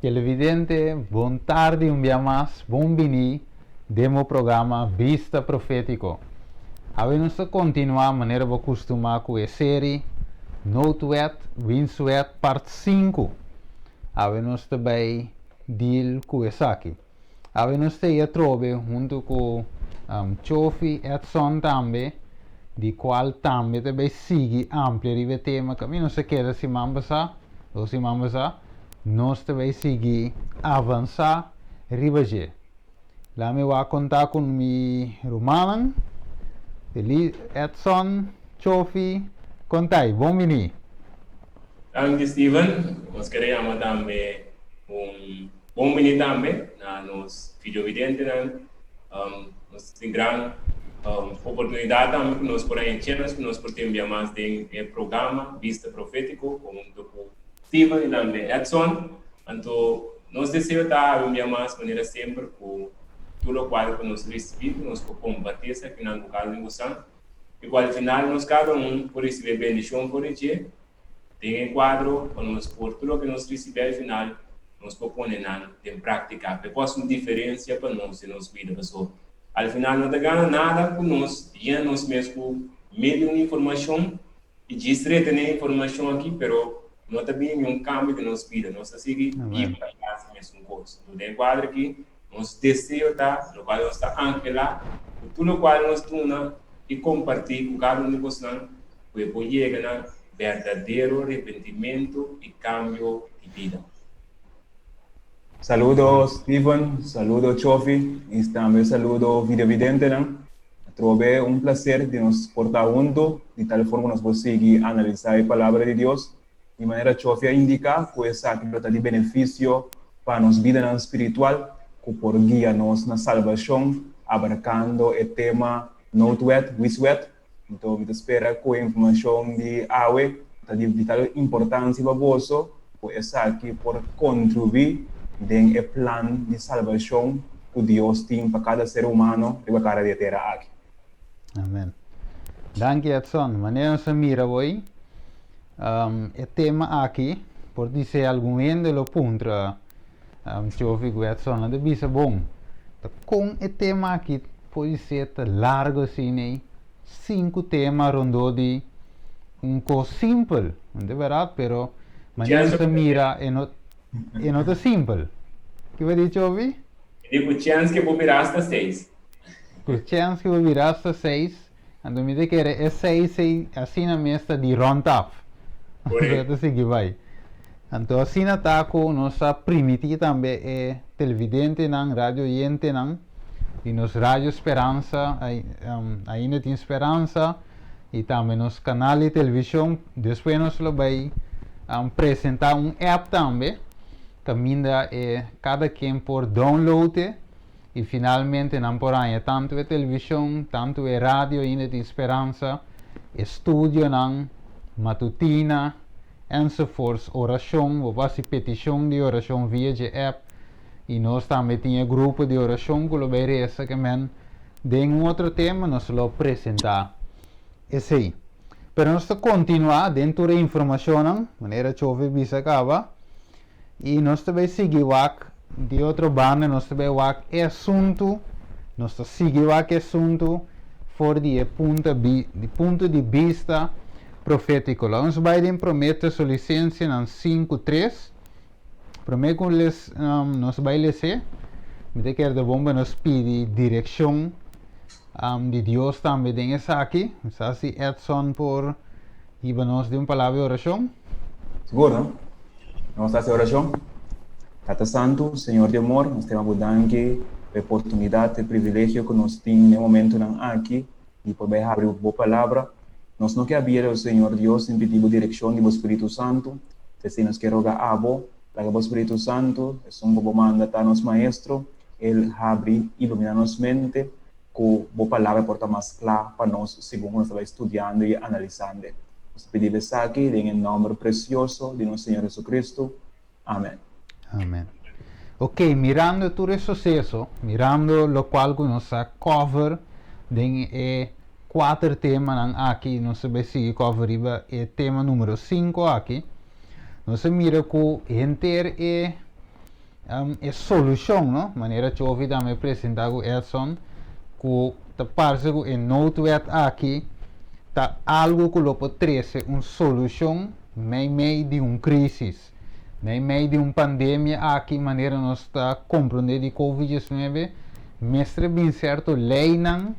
Televidente, bom tarde um dia mais, bom vini, demo programa Vista Profético. Vamos continuar a maneira que costumar com a série Noutwet, Winsuet, parte 5. Vamos também deal com essa aqui. Vamos ter trobe junto com Chofi Edson também, de qual também sigue amplo o tema que não se queda se mambasa, ou se mambasa. Nós também seguir avançar ribaje. Lá me vou contar com mi Romanan, Edson, Chofi, contai, bom mini. Anche Steven, nós queremos também bom mini também, nos vídeo vidente, nós temos grande oportunidade também que nós podemos encher, que nós podemos enviar mais de programa Vista Profético, com Steven e também Edson. Então, nós desejamos enviar mais maneira sempre com tudo o qual nós recebemos, nós podemos combater isso aqui na local de Moçambique. E qual final nós cada por receber bendição por ele. Tem um quadro para nós por tudo que nós recebemos ao final, nós podemos em prática, porque faz uma diferença para nós e nossa vida pessoal. Ao final não ganha nada com nós, já nós mesmo meio de informação e distrito de informação aqui, mas não também um cambio de nossa vida, nós seguimos e para a mesma coisa. Então tem um quadro aqui, nós desejamos no qual nós está ancorado, tudo o qual nós tuna e compartilhar com cada um de vocês, para poder chegar verdadeiro arrependimento e cambio de vida. Saludos Steven, saludo Chofi e também saludo Video Vidente. Trove um prazer de nos portar junto, de tal forma nós vamos seguir analisar a palavra de Deus. De maneira Chofi indica que essa que trata de benefício para nossa vida espiritual, que por guia nos na salvação, abarcando o tema Noutwet, Wiswet. Então, me espera com a informação de AWE, de vital importância para você, por essa aqui por contribuir em o plano de salvação que Deus tem para cada ser humano e para cada de terra aqui. Amém. Danke Edson. Maneira se mira hoje, o tema aqui, por dizer algum do ponto, Chofi com Edson, de bisa bom. Com o tema aqui, pode ser largo assim, 5 temas rondou de coisa simples, não é verdade? Pero maneira se mira é não simples. Que vai dizer, Chofi? Digo, chance que vou virar hasta 6. Chance que vou virar hasta 6. Então me diz que é 6 assim na mesa de round-up. Correto. Assim que vai. Então assim na taco, nossa primitiva também é televidente, rádio oyente, e nos Rádio Esperança, ainda tem Esperança, e também nos canais de televisão. Depois nós vamos apresentar app também, que ainda é cada quem por download, e finalmente não por aí, tanto a televisão, tanto a rádio, ainda tem Esperança, estúdio, matutina, enzovoorts, oração, vou fazer petição de oração via de app. E nós também tínhamos grupo de oração que vai reza que de outro tema nós vamos apresentar. Esse aí. Mas nós vamos continuar dentro da informação, maneira chove bisa acaba. E nós também seguimos de outra banda, nós também assunto, nós seguimos assunto for de ponto de vista profético. Lá nós vamos prometer sua licença em 5:3. Primeiro nós vamos ler, me quer de bomba nos pede direção de Deus também tem essa aqui, assim Edson por nos de uma palavra de oração. Seguro, não? Vamos fazer oração. Tata Santo, Senhor de amor, nós temos a oportunidade, o privilégio que nós temos no momento aqui de poder abrir a boa palavra. Nós não queremos, Senhor Deus, em pedir direção do Espírito Santo, se nós queremos rogar o Espírito Santo, é um bom manda a nosso maestro, ele abre e ilumina nossa mente, com a palavra porta mais clara para nós, segundo nós estamos estudando e analisando. Nós pedimos aqui, em nome precioso de nosso Senhor Jesus Cristo. Amém. Amém. Ok, mirando todo esse sucesso, mirando o qual nós cover, tem 4 temas aqui, nós vamos seguir cover o tema número 5 aqui. Nós mira que inteiro é solução, não? Maneira que eu também apresentar com Edson, que tá parece que é noto aqui, tá algo que lo pode trazer uma solução meio de uma crise, meio de uma pandemia aqui, maneira nós está compreender de Covid-19, mestre bem certo, lei não,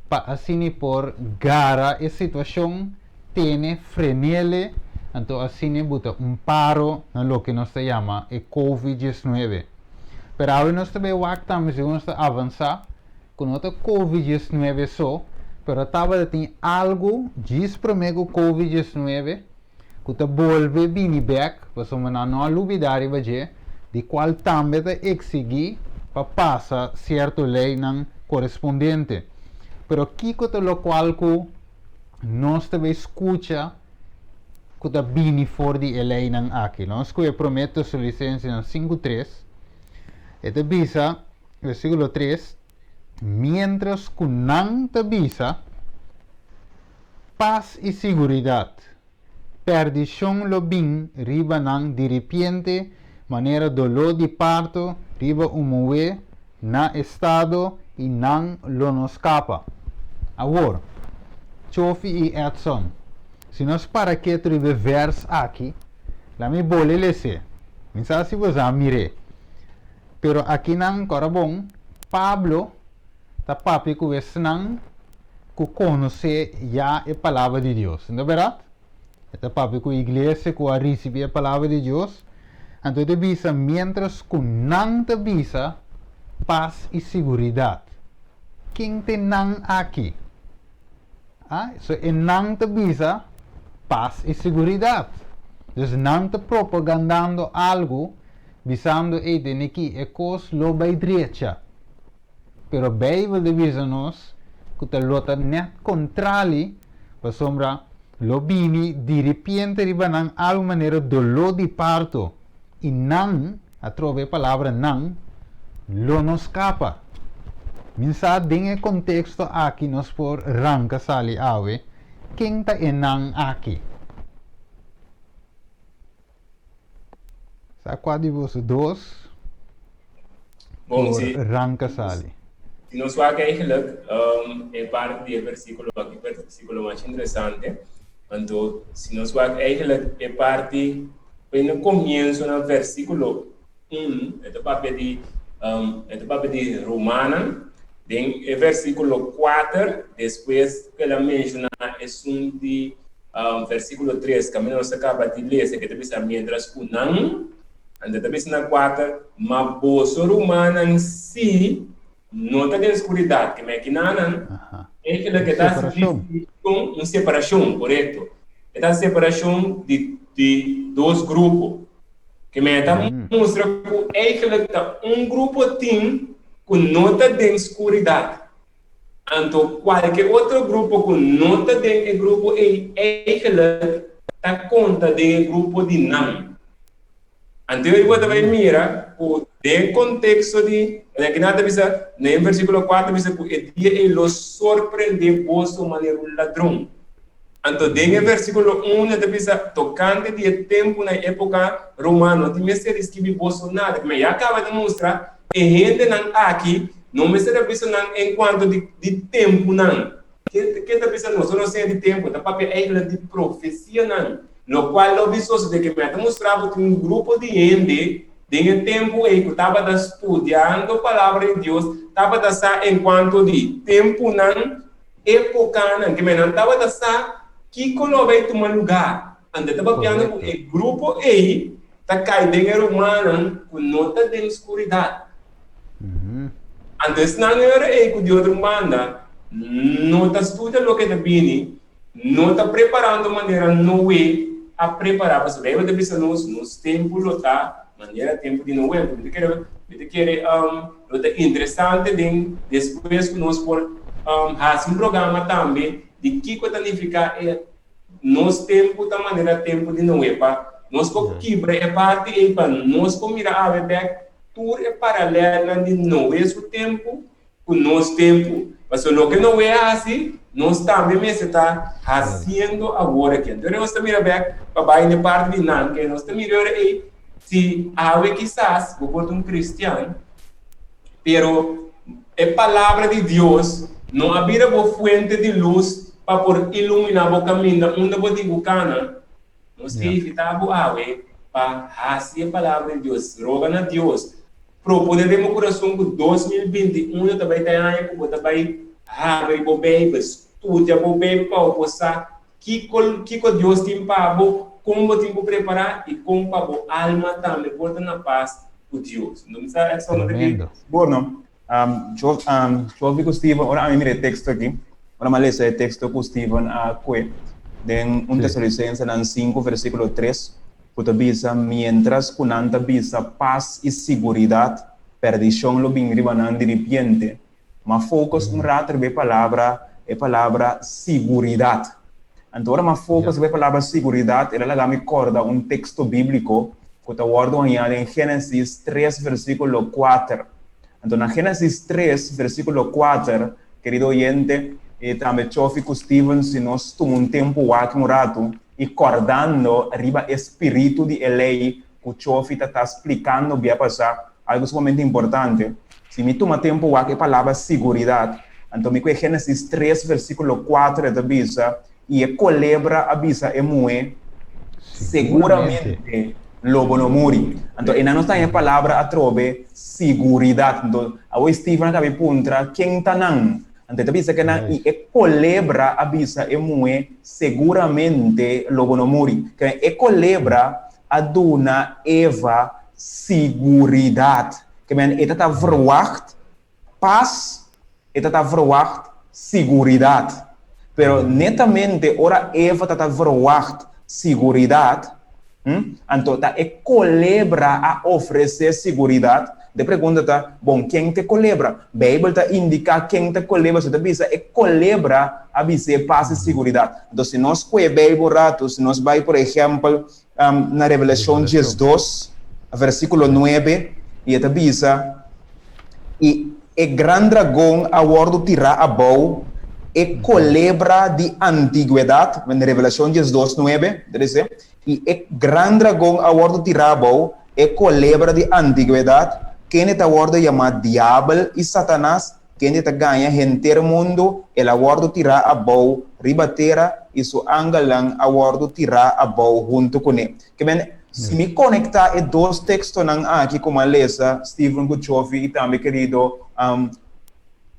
para assim por gara a situação, tem frenele, então assim bota paro no que nós chama é Covid-19. Pero agora nós também também se nós avançar com outra Covid-19 só, pero estava tem algo diz para mim o Covid-19 que está volve bem back, para não olvidar de qual também está exigir para passar certa lei não correspondente. Pero aqui que lo qual que nós também escuta que está bem fora de lei não aqui. Nós que eu prometo sua licença no 5.3. Este visa, versículo 3, mientras que não te visa, paz e seguridade, perdição lo bem, riba não de repente, maneira dolor de parto, riba mover na estado e não lo nos escapa. Agora, Chofi e Edson, se nós para que tribe vers aqui, lá me bole lese, não sei se você mire. Pero aqui não corre bom, Pablo está papi que você não conhece já a palavra de Deus, não é verdade? Está papi que a igreja que recebe a palavra de Deus, então te visa, mientras que não te visa, paz e seguridade. Quem te não aqui? So, não te visa, paz e seguridade. Dus não te propagandando algo visando de que é coisa loba e direita. Pero a Bíblia diz-nos que te lota net contrário, para sombra, lobini de repente ribanang algo maneira dolor de parto e não, a trove a palavra não, lo nos escapa. Minsa em contexto aqui nós por ranca sali awe, quem ta não aqui? Sa qual de vocês dois? Bom, ranca sali. Se nós vamos eigenlijk, é parte do versículo aqui, versículo mais interessante. Então, se nós vamos eigenlijk, é parte, no começo, no versículo 1, é do papel de Romana, tem o versículo 4, depois que ela menciona, é de versículo 3, que nós acaba de ler, que também mientras unam, and também na 4, mas bolso romana em si, não está em escuridade, que é que não é aquilo que está em separação, correto? Está separação de dois grupos, que me está mostrando que é aquilo que está grupo tem que não está em escuridade. Então, qualquer outro grupo que não está em grupo é aquilo que está conta de grupo de não. Então, eu vou também mirar o contexto de, que nada bisa, no versículo 4, bisa que ele lo surpreende por maneira ladrão. Então, no versículo 1, ele bisa tocante de tempo na época romana, não tinha ser escrito Bolsonaro, mas já acaba de mostrar que gente não aqui, não me será bisa não enquanto de tempo não. Que está bisa não sei de tempo, da papel é de profecia não. No qual eu vi de que me mostrava que um grupo de gente, em tempo que estava estudando a palavra de Deus, estava enquanto de tempo não, época não, que me não estava que não vai tomar lugar. Então estava piando o grupo aí, está caindo em romano, que não está em escuridade. Então se não era que de outra banda, não está estudando o que está vindo, não está preparando de maneira não é a preparar para saber de bisa nos tempo lota maneira tempo de não é porque quer interessante de depois que nós por fazer programa também de que significa é nos tempo da maneira tempo de não é para nós com quebra é parte é para nós com mirar a ver tudo é paralelo de não é o tempo com nosso tempo mas o que não é assim nós também está fazendo agora aqui. Então, nós estamos mirando para a parte de não, que nós estamos mirando aí, se ave quizás, vou um cristiano, pero a palavra de Deus não abrir a fuente de luz para por iluminar o caminho onde vou divulgar, nós que evitar a ave para fazer a palavra de Deus, roga a Deus, propor meu coração com 2021, eu também tenho aí, eu também abre o bem, estuda o bem para passar, que Deus tem para como tem que preparar e como para a alma também porta na paz com Deus. Não precisa só uma vez. Bueno, eu ouvi com o Steven, agora eu mirei texto aqui, agora eu leio o texto com o Steven aqui, de 1 Tesalonicenses 5, versículo 3, que diz, mientras kunanta bisa paz e seguridade, perdição lo bem ribanan de repente, mas focus rato de palavra seguridade. Então, agora, focus na palavra seguridade, ela me recorda um texto bíblico que está guardado em Gênesis 3, versículo 4. Então, na Gênesis 3, versículo 4, querido oyente, também chove com Steven, se nós tomamos tempo aqui um rato, e acordando arriba espírito de lei, que o chove está explicando o que vai passar, algo sumamente importante. Se me toma tempo aqui a palavra seguridade, então, me Gênesis 3, versículo 4, da bisa, e a culebra avisa é muito seguramente lobo no muri. Então, ainda não está em palavra a trobe seguridade. Então, a Steven acaba puntra quem está não. Então, avisa que não e a culebra avisa é muito seguramente lobo no muri. Que a culebra aduna Eva seguridade. Que men ita ta verwacht paz, ita ta verwacht seguridade. Pero netamente, ora Eva está verwacht seguridade, então tá é culebra a oferecer seguridade. De pergunta tá, bom, quem te culebra? A Bíblia tá indica quem te culebra, você tá bisa é culebra a dizer paz e seguridade. Então, se nós com a Bíblia rato, se nós vai, por exemplo, na Revelação 2, versículo 9, e tá bisa e é grande dragão a bordo tirar a bow é culebra de antiguidade, na Revelação 2:9, diz, e é grande dragão a bordo tirabo, é culebra de antiguidade, quem está a bordo chama diabo e Satanás, quem está ganha inteiro mundo, ele a bordo tirar a bow, ribatera e seu angalang a bordo tirar a bow junto com ele. Que bem, se me conectar é dois textos aqui como a lesa, Steven Guchovi e também querido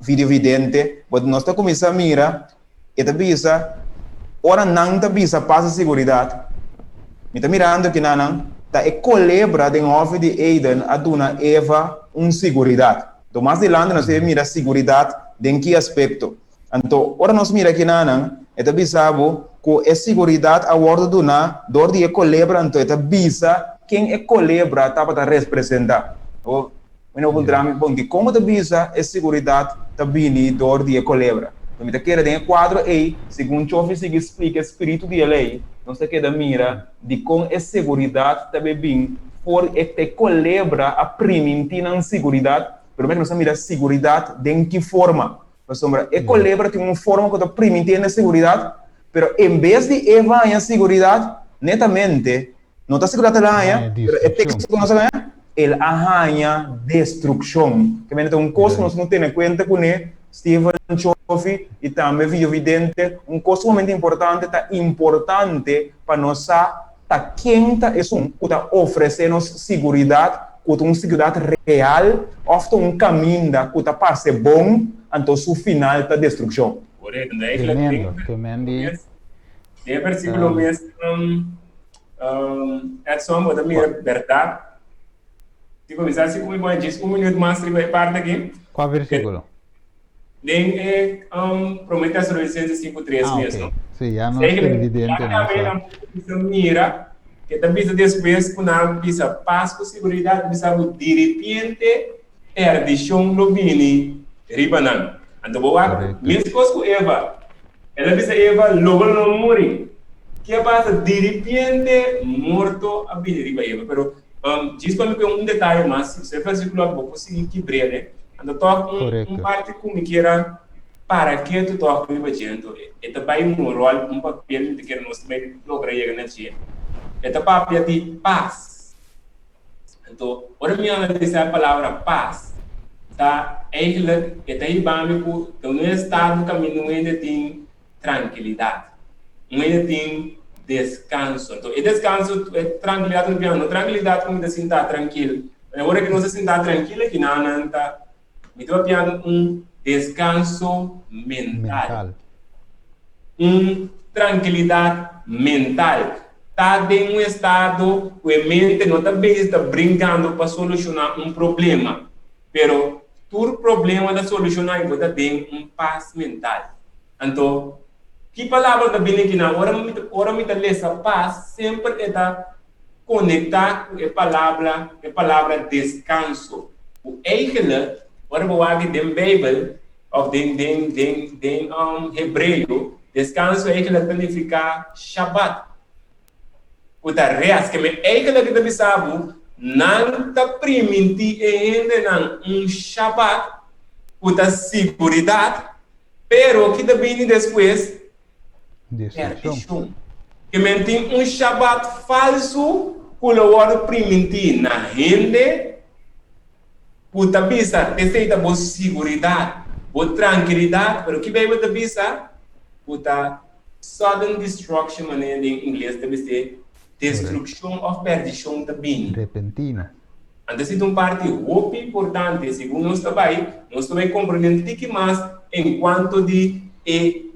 vídeo vidente, mas nós estamos começando a mirar, e está bisa, ora não está bisa paz e seguridade. Me está mirando que não, está é culebra de ovo de Eden a dona Eva seguridade. Então, mais adelante nós vamos mirar seguridade em que aspecto. Então, ora nós mira que não, está bisa que é seguridade a bordo do na, dor de culebra, então está bisa quem é culebra está para representar. Bueno, bom, de como a visa é seguridade também dor de culebra. Então, me quer tem quadro aí, segundo Chofi se explica espírito de lei, não se queda mira de como é seguridade também bem por este culebra a primitiva seguridade, pelo menos não mira seguridade de que forma. Por exemplo, a culebra tem uma forma que a primitiva seguridade, pero em vez de Eva em seguridade, netamente não está seguridade lá, pero é texto que não se ganha. Ele arranha destruição. Que é um coisa que nós não temos em conta com ele, Steven Chofi e também vídeo vidente, um coisa muito importante, tá importante para nós tá quem tá que tá oferecendo segurança, que uma segurança real, ofta um caminho que tá para ser bom, então o final tá destruição. Correto, tremendo. É versículo mesmo, é só uma da minha verdade. Se começar assim como eu disse, minuto mais para parte aqui. Qual versículo? Nem Prometeus Tesalonicenses 5:3 mesmo. Okay. Sim, já não é evidente. Mira, que também depois, quando a bisa paz com segurança, bisa de repente, perdição no bini, ribanan. Então, boa, mesmo coisa com Eva, ela bisa Eva logo não morre. Que passa de repente, morto a bini riba Eva, pero diz para mim detalhe mais, se o versículo eu vou conseguir quebrar, né? Então, toca parte como que era para que tu toca o gente. E também rol, papel que nós também logramos chegar na gente. É papel de paz. Então, ora me analisar a palavra paz, tá? Eigenlijk, é ibâmico, então no estado do caminho ainda tem tranquilidade, ainda tem descanso. Então, e descanso é tranquilidade no piano, tranquilidade como assim está tranquilo. Agora que não se está tranquilo, que não está, me estou piano descanso mental. Tranquilidade mental. Está em estado que a mente não está brincando para solucionar problema. Pero, todo problema da solucionar enquanto tem paz mental. Então, que palavra que vem aqui na hora me ler essa paz sempre está conectar com a palavra descanso. O eigenlijk, ora vou aqui da Bíblia, ou de hebreu, descanso eigenlijk significa Shabbat. O da reas que me eigenlijk que sabe não está permitindo ainda Shabbat, o da seguridade, pero que também depois perdição. Que mantém Shabbat falso, que o hora permitir na gente, o da bisa deseja boa seguridade, boa tranquilidade, pero que vai o da bisa, o da sudden destruction, maneira em inglês deve ser destruction of perdição também. Repentina. Então, se uma parte muito importante, segundo nós também compreendendo que mais enquanto de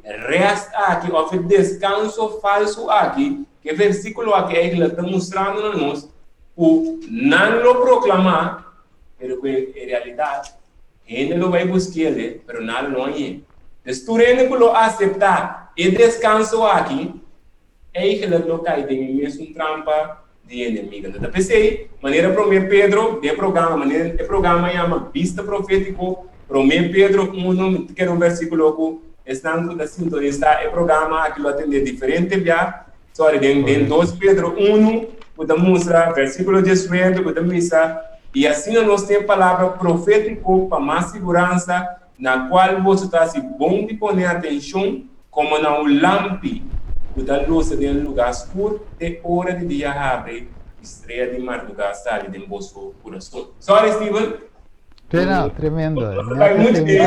rest aqui, ou descanso falso aqui, que o versículo aqui está mostrando a nós, o não lo proclamar, pero que em realidade, ainda não vai buscar ele, pero nada não é. Então, tu ainda que lo aceitar e descanso aqui, que lo cai de mesmo trampa de inimigo. Então, pensei, maneira para o meu Pedro, de programa, maneira de programa chama Vista Profético, para o meu Pedro, que era um versículo que estando da sintonista, é programa aquilo atende diferente, sorry, de 2 Pedro 1, que mostra versículo 18, que missa, e assim nós temos palavra profético para mais segurança, na qual você está se bom de pôr atenção, como na lampe, que dá luz de um lugar escuro, de hora de dia abre, estreia de madrugada de vosso coração. Sorry, Steven. Tremendo. Vai muito bem,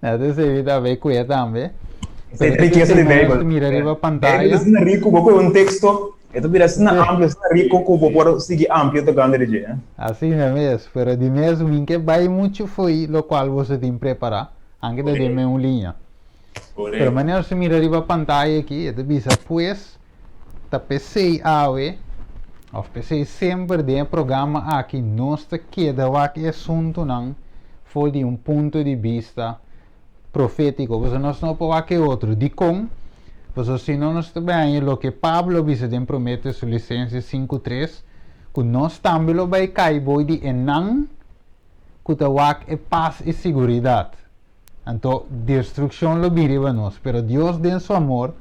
Nada se evita ver cuia também. Essa riqueza de Bíblia. Mira a pantalla. É rico, porque um texto, então vira assim amplo, rico, como pode seguir amplo da grande região. Assim mesmo, pero de mesmo em que vai muito foi, lo qual você tem que preparar, anche da deme uma linha. Pero maneira se mira a pantalla aqui, é bisa pues, tá PC awe, ou PC sempre de programa aqui, nós tá queda aqui assunto não, foi de ponto de vista profético, você não pode aqui outro, de como, você se não está bem, o que Pablo disse em promete su licença 5:3, que nós também lo vai cair boi de enang, que tá é paz e segurança. Então, destruição lo viriva nós, pero Deus den su amor,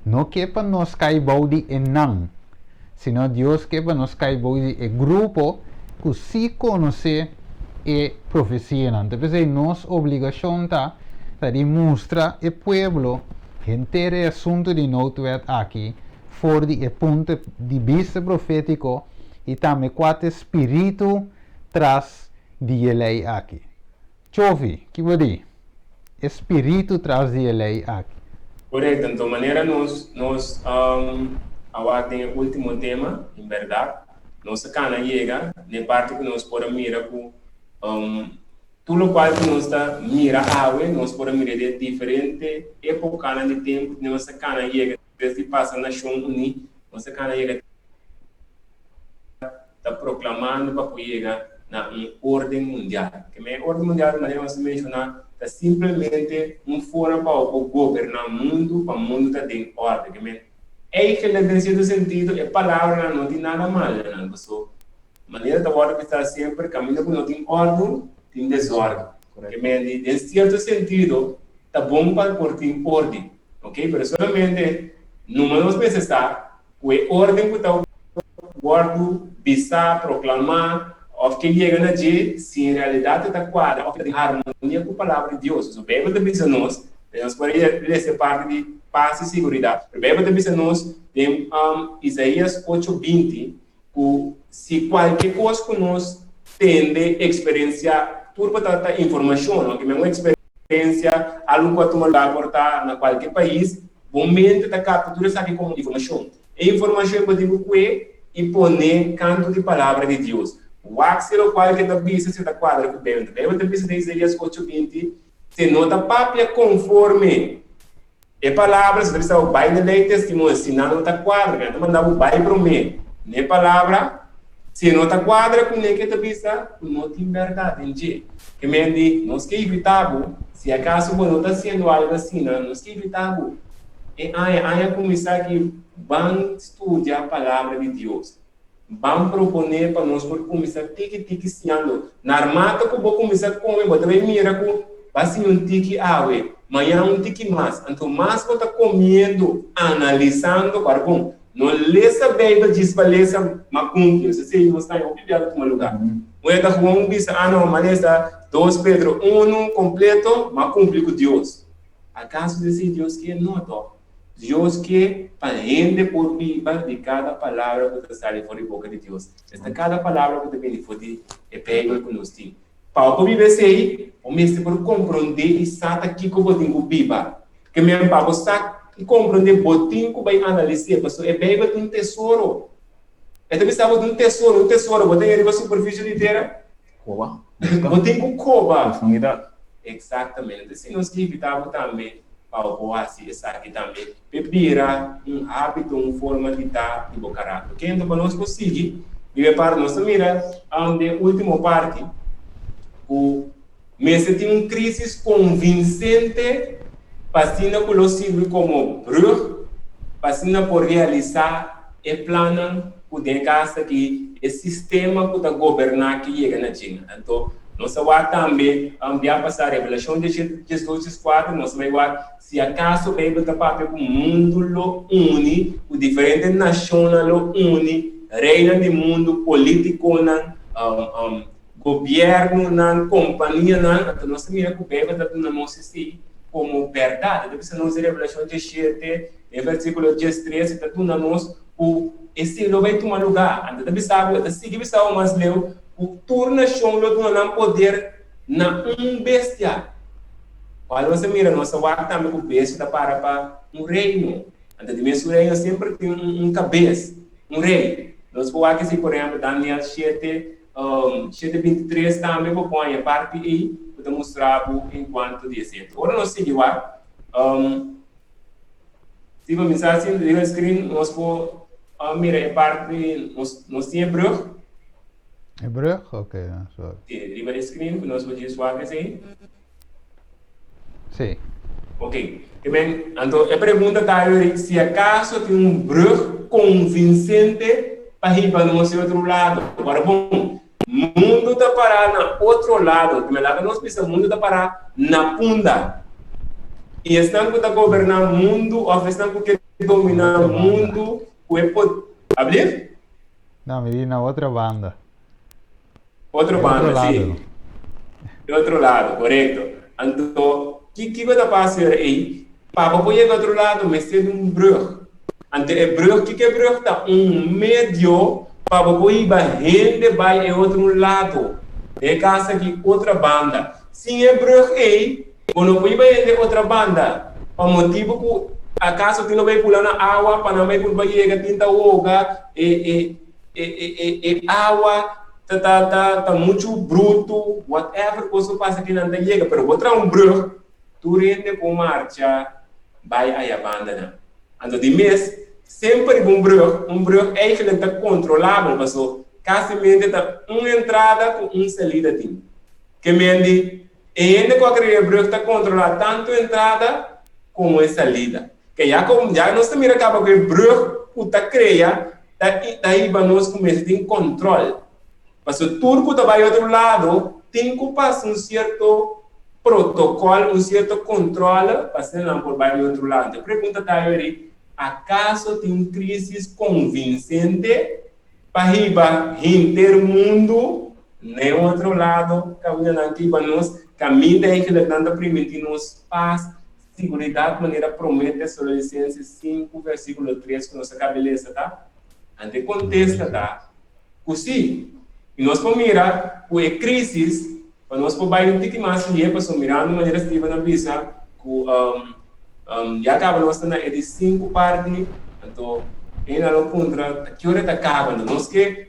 não quer para nós cair boi de enang, sino Deus quer para nós cair boi de grupo que se conhece e profecia. Então, nossa obrigação está de mostrar o povo inteiro assunto de notuidade aqui, fora de ponto de vista profético e também quatro espírito traz de lei aqui. Chofi, que vou dizer? Espírito traz de lei aqui. Correto, então, maneira nós agora tem o último tema, em verdade, nossa cana chega, na parte que nós podemos mirar com tudo qual que nós está mira nós podemos mirar de diferente época de tempo, nossa cana chega, desde que passa na Nação Unida, nossa cana chega está proclamando para que chegar na ordem mundial. Que a ordem mundial, de maneira que mencionar, está simplesmente forma para governar o mundo, para o mundo estar em ordem. Que em certo sentido, a palavra não tem nada mal. A maneira da ordem que está sempre, caminho que não tem ordem, tem desordem. Em certo sentido, está bom para ter ordem. Ok? Mas solamente, numa das vezes está, a ordem que está guardo, visar, proclamar, ou que chega na gente, se em realidade está quadra, ou que tem harmonia com a palavra de Deus. O Bíblia também diz nós podemos essa parte de paz e segurança. O Bíblia também diz nós tem Isaías 8:20, que se qualquer coisa que nós tende experiência, turba tanta informação, que é uma experiência, algo que tu vai aportar na qualquer país, momento da captura sabe como informação. E informação eu digo que e poner canto de palavra de Deus. O axilo qualquer da bisa se da quadra que bem, da bisa de Isaías 8:20, se nota papia conforme e palavras, se o bai de lei testemunho, se não tá quadra, então mandava o bai para mim. Ne palavra, se não tá quadra com nem que da bisa, não tem verdade em dia. Que me diz, nós que evitamos, se acaso não está sendo algo assim, nós que evitamos. E aí começar que vão estudar a palavra de Deus. Vão proponer para nós por começar tique sendo. Na armata que vou começar a comer, vou também mira com assim um tique ave, amanhã um tique mais. Então mais vou estar comendo, analisando, para bom. Não lê saber da dispaleza macumbi, se você não está em opiado com um lugar. Moeda com um bisa, não, mas 2 Pedro 1 completo, macumbi com Deus. Acaso desse Deus que é noto? Deus que rende por viva de cada palavra que sai fora da boca de Deus. Esta cada palavra que vem fora de pega que nós temos. Para o viver aí, o mestre por compreender e sabe aqui que o botinho viva. Que mesmo para você compreender botinho que vai analisar, porque é bem um tesouro. É também sabe de um tesouro, botinho ali na superfície de terra. Coba. Botinho coba. Profundidade. Exatamente. Se nós que evitamos também para o assim, essa aqui também, bebira hábito, uma forma de estar de bom caráter. Que então, para nós conseguir, viver para nós, mira, onde a última parte, o mestre tem uma crise convincente, passando por o ciclo como brug, passando por realizar e plano, poder casa que o sistema que está governar que chega na China. Então, nós vamos também passar a revelação de Jesus 4, nós vamos ver se acaso bem o papel que o mundo lo une, o diferente nações lo une, reina do mundo, político, governo, companhia, então nós miramos que bem o nosso si como verdade. Depois nós revelação de 7, versículo 13, está tudo nós o esse não vai tomar lugar. Então depois sabe, seguir o mais leu o turno chão não poder na bestia. Quando você mira nossa vaca também o bestia para um reino. Então de mesmo reino sempre tem um cabeça, um rei. Nós vamos aqui por exemplo Daniel 7:23 também vou pôr a parte aí para mostrar enquanto dizer. Agora nós seguimos se vamos mensagem do screen nós vamos mira a parte nós temos brug. Hebreu? Ok, sorry. Riba de screen, que nós podemos ver assim? Sim. Ok. Então, a pergunta está aí, se acaso tem um brug convincente para ir para o outro lado. Agora, bom, o mundo está parado no outro lado. Primeiro, nós pensamos, o mundo está parado na punta. E estão que está governando o mundo, ou estão que quer dominar o mundo, abrir? Não, me di na outra banda. Outro bando, sim. Do outro lado, correto. Então, o que vai passar aí? Para poder ir do outro lado, mas tem um brug. Então, o brug, o que é brug? Está meio para poder ir rende vai ao outro lado. É caso aqui, outra banda. Se é brug aí, quando vai ir outra banda, para motivo que acaso tu não vai pular na água, para não vai pular a tinta oga, água, tá muito bruto, whatever coisa passa aqui não chega, pero botar um brug, tu rende com marcha, vai aí abandonar. Então, de mês, sempre um brug eigenlijk está controlável, mas casamento está uma entrada com uma saída. Que mente, e ainda qualquer brug está controlado tanto a entrada como a saída. Que já nós também acaba com o brug, o tá cria, daí nós começamos a ter controle. Mas o turco vai ao outro lado, tem que passar um certo protocolo, um certo controle, para ser não por vai ao outro lado. A pergunta está aí, acaso tem crise convincente para ir o mundo, nem o outro lado, caminhando aqui para nós, caminho daí que tenta permitir-nos paz, segurança, de maneira promete, Sololicenses 5, versículo 3, que nossa cabeça, tá? Ante contesta, tá? Assim, e nós vamos mirar com a crise, para nós poder um pouco mais de para mirar de maneira estiva na visa, já acaba nós na de 5 partes, então ainda não contra que hora está acabando,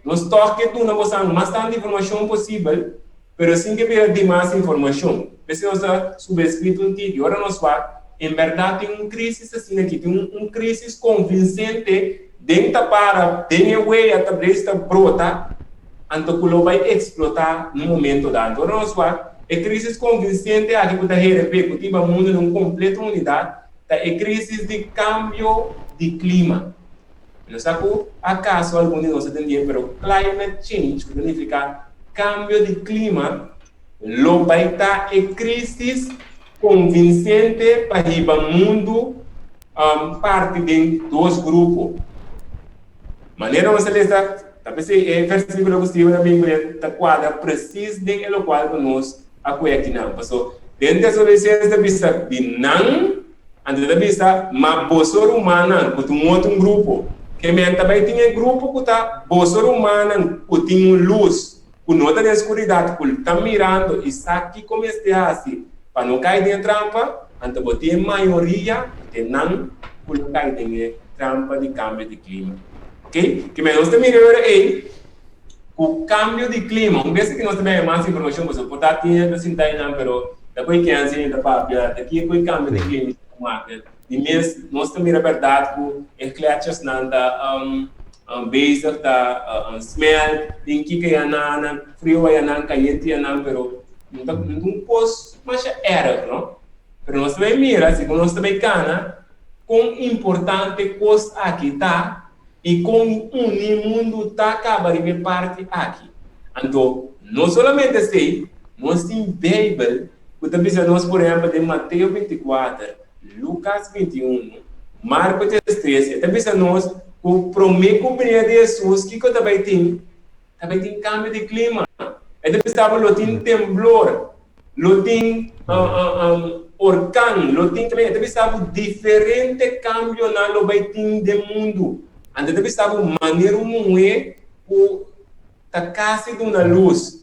nós toque tudo na vossa mais tanta informação possível, mas assim que ver de mais informação, se nós subescrito um tipo, agora nós vai em verdade tem crise assim aqui, tem crise convincente dentro para dentro way a tableta brota, então que vai explotar no momento dado. Agora nós vai crise convincente aqui que está repetindo que o mundo não completa unidade, é crise de cambio de clima. Não sabe acaso algum de nós entender, mas climate change significa cambio de clima, lo vai estar em crise convincente para o mundo parte de 2 grupos. Maneira você lista, talvez é versículo que estive na Bíblia, está quadra preciso de o qual nós aqui não. Passou dentro das obediências da vista de não, antes da vista, mas bolsor humana, que tem outro grupo. Que também tinha grupo que está bolsor humana, que tem luz, que não está na escuridade, que está mirando e sabe como está assim. Para não cair em trampa, então tem maioria que não cai em trampa de cambio de clima. Ok? Que nós também aí o cambio de clima. Vez que nós também mais informação, mas por dar tinha assim daí não, pero depois que assim da papia, daqui o cambio de clima marca. De mês nós também a verdade que é claro nada base da smell, tem que na frio na caliente na, pero não posso mas era, não? Mas nós também mira, se nós também cana, quão importante coisa aqui tá e como o mundo tá acaba de parte aqui. Então, não somente sei, nós temos Bíblia, que também nós por exemplo de Mateus 24, Lucas 21, Marcos 13, e também nós o prometo de Jesus que também tem cambio de clima. E também estava lá tem temblor. Lo tem orcão, lo tem também sabe diferente cambio na lo vai ter do mundo. Ande também sabe maneira moe o tá quase de uma luz.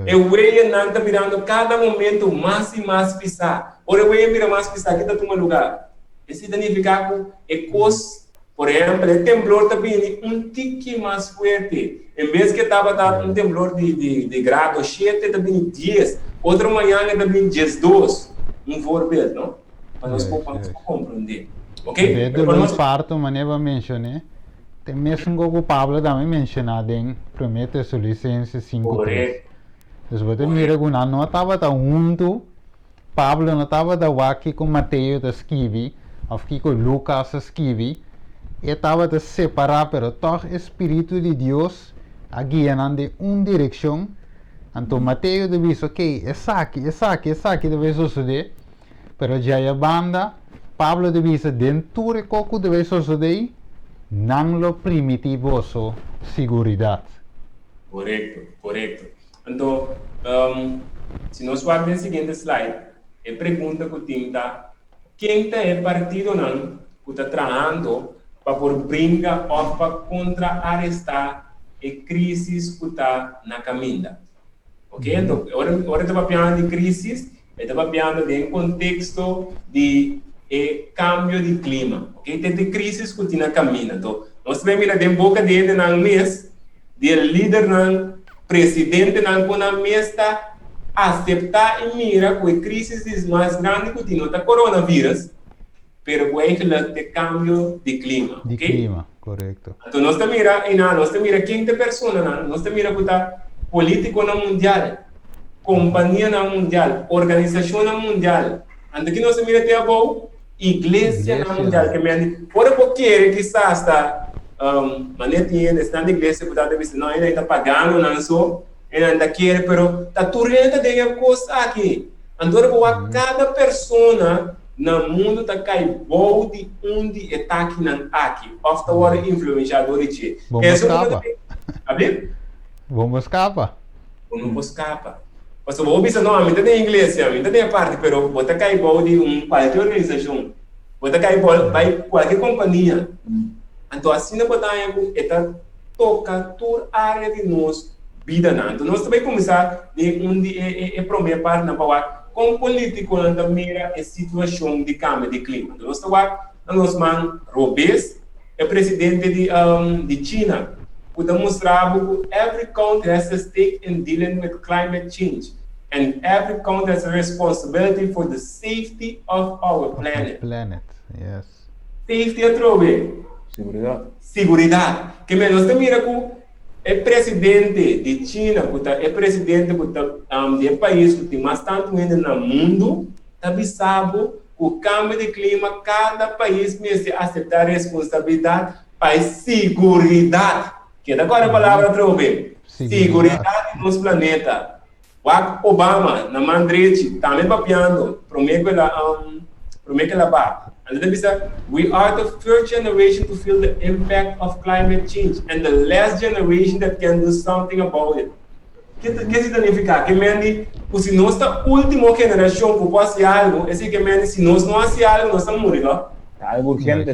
E o way não tá mirando cada momento mais e mais pisar. Ora o way mira mais pisar que tá num lugar. Esse significa que é coisa, por exemplo, o temblor também tique mais forte. Em vez que estava um temblor de grado 7, também 10. Outra manhã também 12. Forbedo, não? Para nós compreender. Ok? Vedo nós parto, mas eu mencionei. Tem mesmo que o Pablo também mencionado em Prometeus Licença 5:3. Depois eu miro que não estava junto. Pablo não estava aqui com Mateus da escrevi, aqui com Lucas escrevi. E estava a separar, mas todo Espírito de Deus a guiando de uma direção. Então Mateus disse, ok, essa aqui deve suceder. Mas já a banda, Pablo disse, dentro de coco deve suceder, não lo primitivoso, seguridade. Correto. Então, se nós vamos no seguinte slide, a pergunta que eu tenho tá, quem está é partido não, que está trabalhando para por brincar ou para contra-arrestar a crise que está na caminha. Ok? Então, agora estava falando de crise, estava falando de um contexto de cambio de clima. Ok? Tem crises que tem na caminho. Então, nós vemos de boca dele na mês, de líder na presidente na mês está aceitar e mira que a crise mais grande que tem no coronavírus, pero que é de cambio de clima. De clima, correto. Então, nós mira quem é pessoa, nós mira que está político na mundial, companhia na mundial, organização na mundial. Ando que nós mira até a boa igreja na mundial, que me por porque que está manetinha está na igreja que está não ainda está pagando não só ainda quer, pero está turenta de a coisa aqui. Então, cada pessoa no mundo está caindo de onde está aqui não aqui, after influenciador de. Vamos escapa. Mas vou pensar não, a mim tem inglês, a mim tem parte, pero bota cai de qualquer organização, bota cai vai qualquer companhia. Então assim não botar está toca toda a área de nós vida não. Então nós também começar de onde é primeira parte na palavra com político na mira a situação de câmbio de clima. Então nós estamos nós man Robes é presidente de China. Puta mostrar que every country has a stake in dealing with climate change, and every country has a responsibility for the safety of our planet. Yes. Safety é trobe. Seguridade. Que menos te mira que é presidente de China, puta é presidente de país que tem mais tanto ainda no mundo, também sabe o câmbio de clima, cada país merece aceitar a responsabilidade para a seguridade. Que agora a palavra trobe. Seguridade do nosso planeta. O Obama, na Madrid, também papiando, promete que ela vai. We are the first generation to feel the impact of climate change and the last generation that can do something about it. O que significa? Que mendi, se nós a última geração que pode fazer algo, é que mendi, se nós não fazemos algo, nós estamos morrendo. Algo urgente,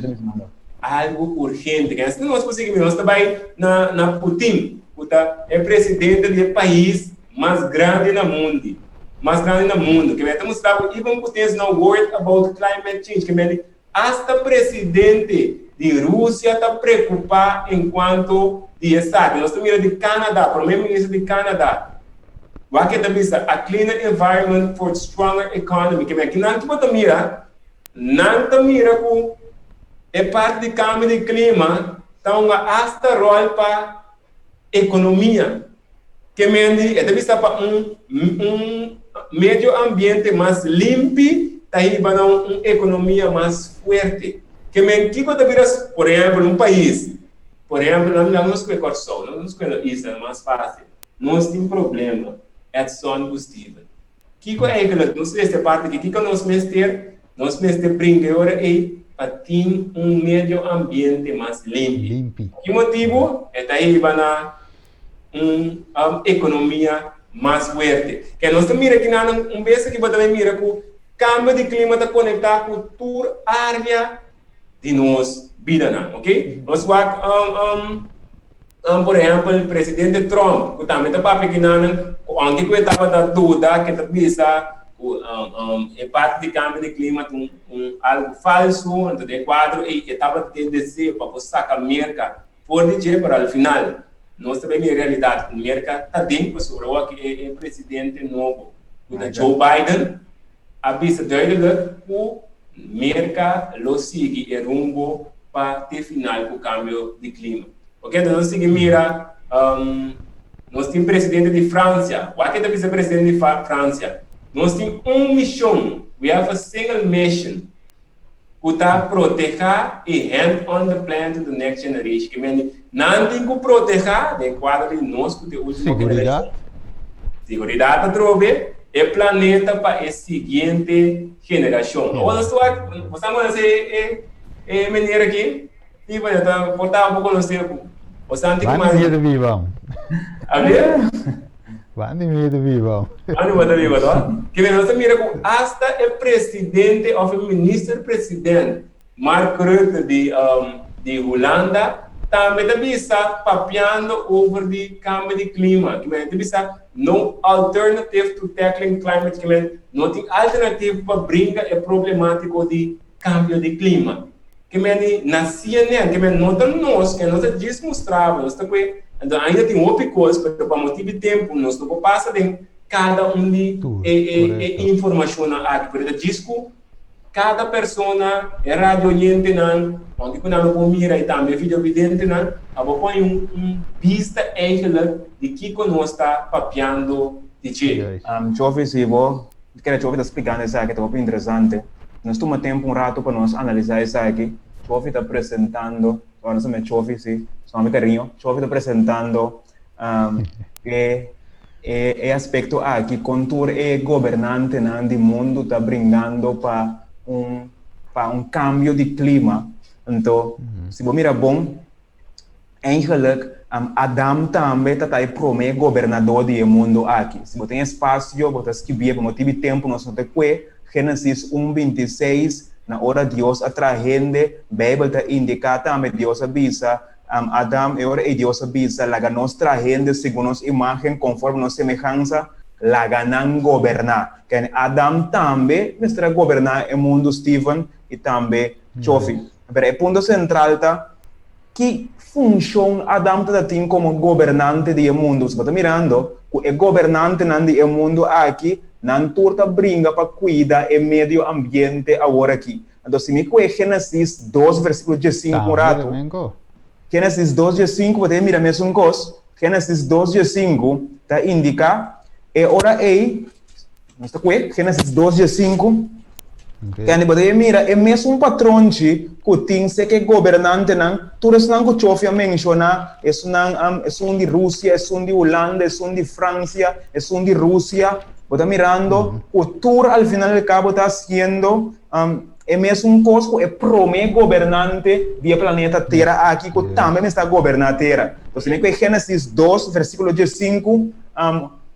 algo urgente. Que se nós conseguimos, nós também na Putin, é presidente do país mais grande no mundo. Que estamos falando, even Putin is not worried about climate change. Que hasta presidente de Rússia está preocupado enquanto de Estado. Nós estamos de Canadá, primeiro-ministro de Canadá. O que também a cleaner environment for stronger economy. Que aqui não mira com é parte do câmbio de clima, então hasta rol para economia. Que mendi, é para um meio ambiente mais limpo, daí para uma economia mais forte. Que mendi, por exemplo, país, por exemplo, nós escolhemos sol, nós escolhemos isso, é mais fácil. Nós temos problema, é só combustível. Que é aquilo, nós nessa parte aqui, que nós mestre brincar aí, para ter meio ambiente mais limpo. Que motivo? É daí para uma economia mais forte. Que nós também mira aqui vez que também mira que o câmbio de clima está conectado com toda a área de nossa vida, ok? Nós por exemplo, o presidente Trump, que também está para aqui onde que estava da dúvida que está pensando é parte do câmbio de clima algo falso, então de quadro e estava tendência para sacar a merca por dizer para o final. Nós também em realidade a merca está dentro sobre o que é presidente novo, o Joe Biden, avisa duidelijk que merca lo sigue o rumbo para ter final com o câmbio de clima. Ok, então nós seguimos nós temos presidente de França, o que é vice-presidente de França. Nós temos uma missão, we have a single mission, que está proteger e hand on the plan to the next generation. Que não tem que proteger de quadro de nós que tem última geração. Seguridade para é planeta para a seguinte geração. Nós estamos a maneira aqui, e vai botar um pouco no tempo. Vai medo vivão. A ver? Vai medo vivão. Ano bata viva, tá? Que nós mira com hasta o presidente ou o ministro-presidente Mark Rutte de Holanda também está papeando over the câmbio de clima. Que também está no alternative to tackling climate change. Não tem alternativa para brincar o problemático de câmbio de clima. Que na CNN, que não tem nós, que nós desmostrava, nós também ainda tem outra coisa, para motivo de tempo, nós não passa de cada de informação aqui, por exemplo, cada pessoa é radio oriente onde que não mira e também vídeo vidente a põe pista égala de que nós está papeando de che. Jovem, se vou quero jovem explicando isso aqui, é muito interessante. Nós tomamos tempo rato para nós analisar isso aqui. Jovem está apresentando, agora nós somos jovem, sim, somos carinho. Jovem está apresentando é aspecto aqui, contura é governante do mundo está brindando para cambio de clima. Então, se você mira bom, eigenlijk Adam também está aí prometer governador do mundo aqui. Se você tem espaço, você escrever, por motivo de tempo, nós não temos Gênesis 1:26, na hora Deus atrahende, a Bíblia está indica também, Deus avisa Adam e ora e Dios avisa, la nostra gente según nos imagen, conforme nos semejanza, la ganan gobernar. Que Adam também nuestra gobernar o mundo, Steven, e também Chofi. Pero o ponto central tá que função Adam tem como governante do mundo. Você está mirando, o governante do mundo aqui, não torta brinca para cuidar do meio ambiente agora aqui. Então, se me conhece Gênesis 2, versículo 15, um rato. Gênesis 2, 5, você mira mesmo coisa. Gênesis 2, 5, tá indica, e ora ei, não está com Gênesis 2, 5, que a gente mira, é mesmo um patrão que tem que governante não, todos não que Chofi menciona, é um de Rússia, é um de Holanda, é um de França, é um de Rússia. Você mirando, o tour al final do cabo está sendo é mesmo coisa que é promete governante do planeta Terra aqui, que também está governando a Terra. Então, se nem Gênesis 2, versículo 5,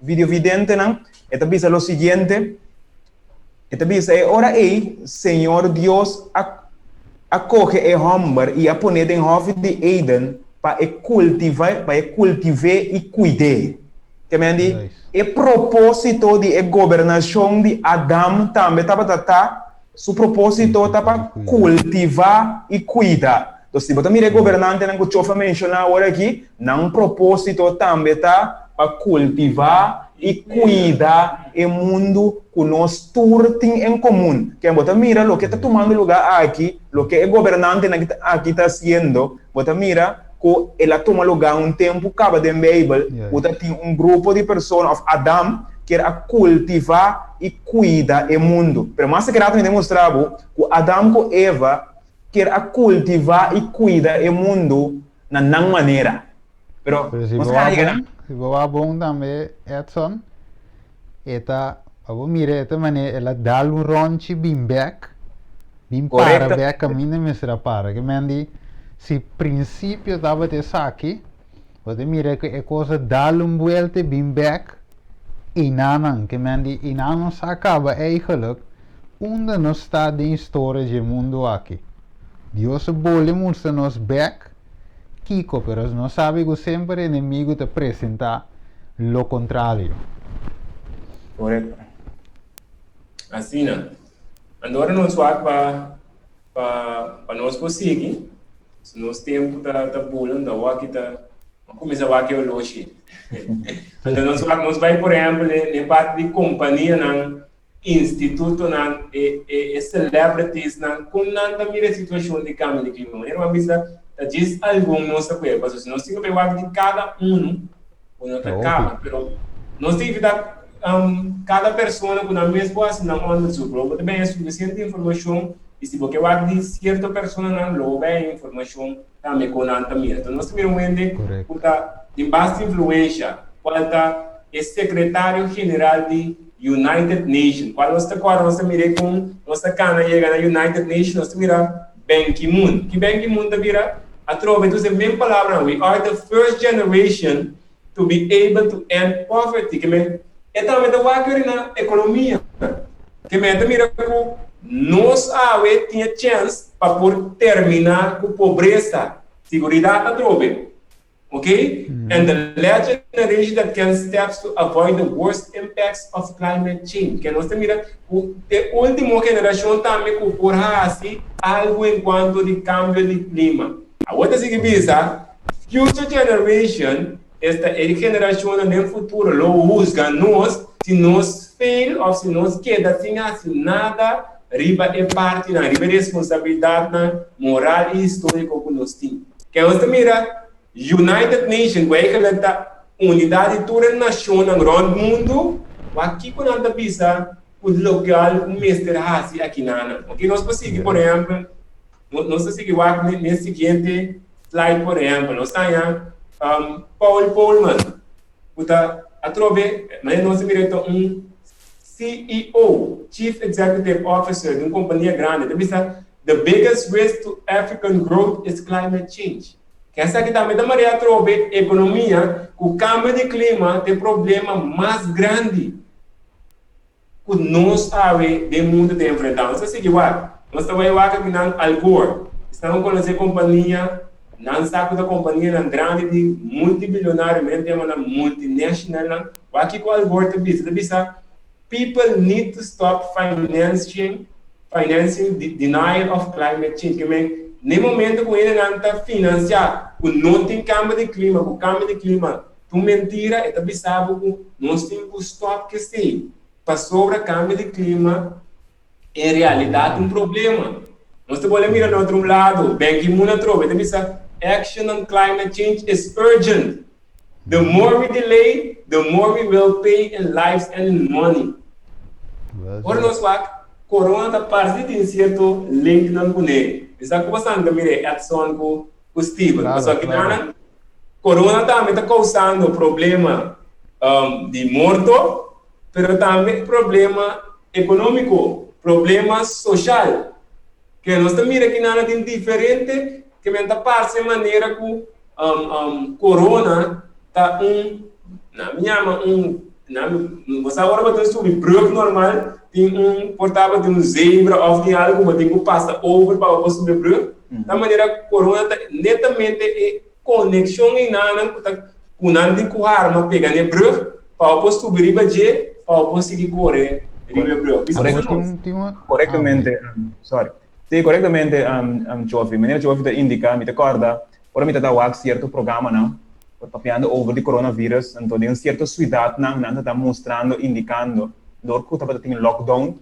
vídeo vidente, não? Está dizendo o seguinte, está dizendo, ora aí, Senhor Deus, acoge o homem e a põe em hof de Eden para cultivar e cuidar. Que me diz, o propósito de governação de Adão também estava su propósito está para cultivar e cuidar. Então, se você mira governante, não que eu mencionar agora aqui, não propósito também está para cultivar e cuidar o mundo que nós todos temos em comum. Que você mira o que está tomando lugar aqui, o que o governante aqui está fazendo, você mira que ela toma lugar um tempo, acaba de Bible, você tem um grupo de pessoas, Adão, que era cultivar e cuidar o mundo. Mas mais que nada demonstrava que Adão e Eva quer cultivar e cuidar o mundo na não maneira. Mas se você bom também, Edson, mira, esta maneira, ela dá um ronchi bem back, bem para back, a minha mestra para, que me se princípio estava de aqui, você mira que é coisa dá volta bem back, inanan, que mendi inanan se acaba eigenlijk onde nós está de história do mundo aqui. Deus bole mostra nos back, Kiko, pero não sabe que sempre o inimigo te apresenta lo contrário. Correto. Assim, né? Agora nós vamos para nós conseguir, se nós temos tá bolando, aqui tá começa a ver o loche. Então nós vamos por exemplo, na parte de companhia, na instituto, na celebrities, na com nada mira situação de câmbio de clima. Era uma visa diz algo nossa coisa, mas nós temos que ver de cada quando tá cá, pero nós temos que dar cada pessoa com a mesma coisa na onda do seu próprio, também é suficiente informação. E se você vai de certa pessoa não logo é informação também com a também. Então nós temos um ente que está de baixa influência, qual está o secretário geral de United Nations. Qual nós mira com nossa cana chega na United Nations, nós mira Ban Ki-moon. Que Ban Ki-moon vira através da mesma palavra, we are the first generation to be able to end poverty. Que me é também da water na economia. Que me mira com nós tinha chance para por terminar com pobreza, seguridade a trobe, okay? And the last generation that can steps to avoid the worst impacts of climate change. Que nós temos a última geração também que por assim algo enquanto de cambio de clima. A outra significa future generation esta geração no futuro lo usa nós se nós fail ou se nós queda sem assim nada. Riba é parte da responsabilidade moral e histórica que nós temos. Que nós mira United Nations, que é a unidade de toda a nação no grande mundo, aqui quando nós pensa o local mestre assim aqui na. Ok, nós conseguimos, por exemplo, nós conseguimos nesse seguinte slide, por exemplo, nós temos Paul Polman, mas nós miramos CEO, Chief Executive Officer de uma companhia grande, the biggest risk to African growth is climate change. Que essa aqui também também trove economia, o câmbio de clima tem problema mais grande que nós sabemos do mundo de enfrentar. Nós estamos igual, nós estamos igual que Al Gore, estamos com essa companhia não saco da companhia na grande de multibilionário, mesmo uma multinacional, o que qual volta bisa, people need to stop financing the denial of climate change. Que no momento que ele não está financiar, que não tem cambio de clima, tu mentira, é também sabe que nós temos que stop que sei, para sobre o câmbio de clima, em realidade um problema. Nós podemos mirar no outro lado, bem que muita trova, também sabe, action on climate change is urgent. The more we delay, the more we will pay in lives and in money. Ora nós corona está parte de certo link não conecta. Está começando a mirar ação com o Steven. Só que corona também está causando problema de morto, mas também problema econômico, problema social. Que nós estamos mirando que nada de diferente, que me está passando de maneira que corona está você agora vai ter sobre brug normal, tem portável de zebra ou de algo, mas tem que passar over para o subir brug. Da maneira que corona está netamente conexão em nada, com nada de correr, mas pegar ne brug para o subir budget, para o seguir correr. Correctamente, Sì, correttamente, Jofi, maneira Jofi da indica, mi ricorda, ora mi da wax certo programa, não? Papiando over the coronavirus, então tem certa cidade, não está mostrando, indicando, do que estava tendo lockdown,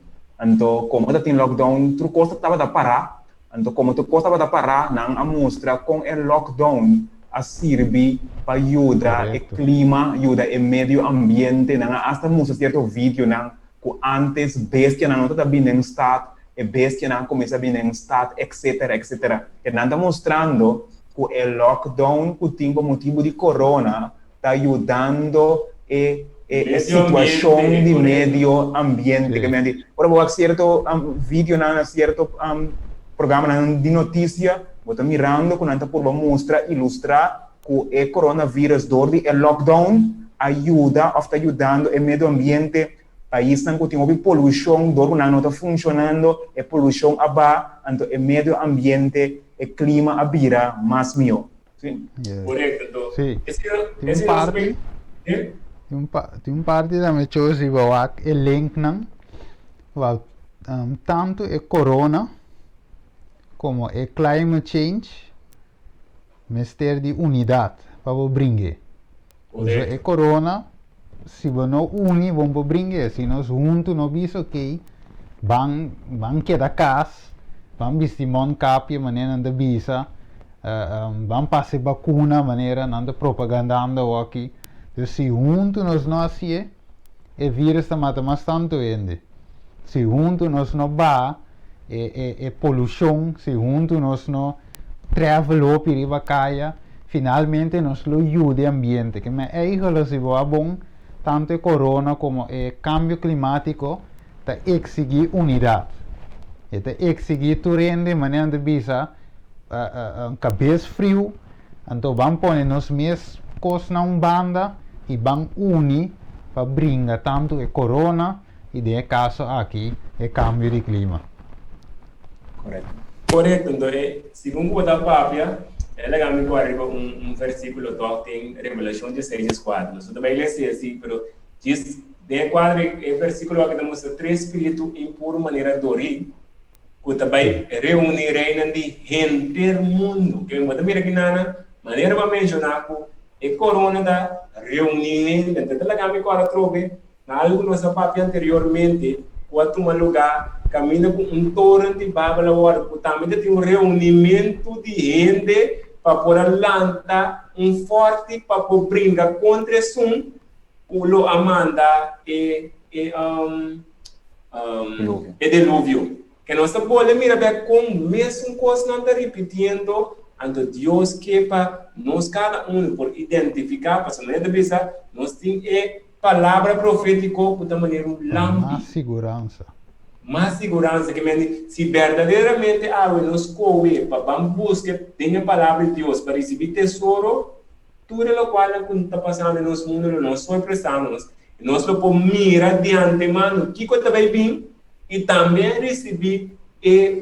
então como está tendo lockdown, tu costa estava a parar, então como tu costa estava a parar, não a mostra com o lockdown a servir para ajudar o clima, ajudar o meio ambiente, não hasta mostra certo vídeo, não que antes bestia não está bem em estado, e bestia não começa a vir em estado, etc, etc. E não está mostrando que o lockdown que tem por motivo de corona está ajudando a situação de meio ambiente. Ora, vou certo vídeo, certo programa de notícia, vou estar mirando, quando está por mostrar, ilustrar que o coronavírus, durante o lockdown, ajuda, ou está ajudando o meio ambiente. País que tem poluição, não está funcionando, a poluição abaixo, então o meio ambiente, o clima abira mais melhor. Sim? Correto. Sim. Tem parte da minha coisa que é link não, tanto é corona como é climate change, mas ter de unidade para o brincar. É corona. Se não une, vamos brincar. Se nós juntos não vimos ok, vamos quedar casa, vamos vestir moncapia, maneira de visa, vamos passar vacuna, maneira de propaganda aqui. Então, se juntos nós não assim, o vírus está matando bastante ainda. Se juntos nós não vá, é poluição, se juntos nós não trabalhamos para ir para caia, finalmente nós não ajuda o ambiente. Que é isso que é bom. Tanto o corona como o cambio climático está exigir unidade. Está exigir terreno de maneira de visa cabeça frio. Então vamos pôr nos mesmos coisas na banda e vamos unir para brincar tanto o corona e de caso aqui o cambio de clima. Correto. Então, segundo o da Pápia, é legal me correr versículo que tem Revelação 16:4. Nós também lemos assim, mas diz de quadro é versículo que mostra três espíritos impuros maneira de orir, que também reúne reina de gente do mundo. Que eu também aqui na maneira para mencionar que a corona da reunião, então legal me correr trobe, na algo nossa papel anteriormente, quando um lugar caminha com torrente de Bábala, que também tem reunimento de gente para poder lançar forte para poder brincar contra isso, o Amanda e dilúvio. Que nós podemos mirar como mesmo coisa não está repetindo, então Deus quer para nós cada por identificar, para saber de pensar, nós temos palavra profética de maneira mais segurança. Mais segurança que se verdadeiramente nós correr para buscar a palavra de Deus para receber tesouro, tudo o qual está passando no nosso mundo, nós sorpressamos, nós podemos mirar de antemano o que está bem e também receber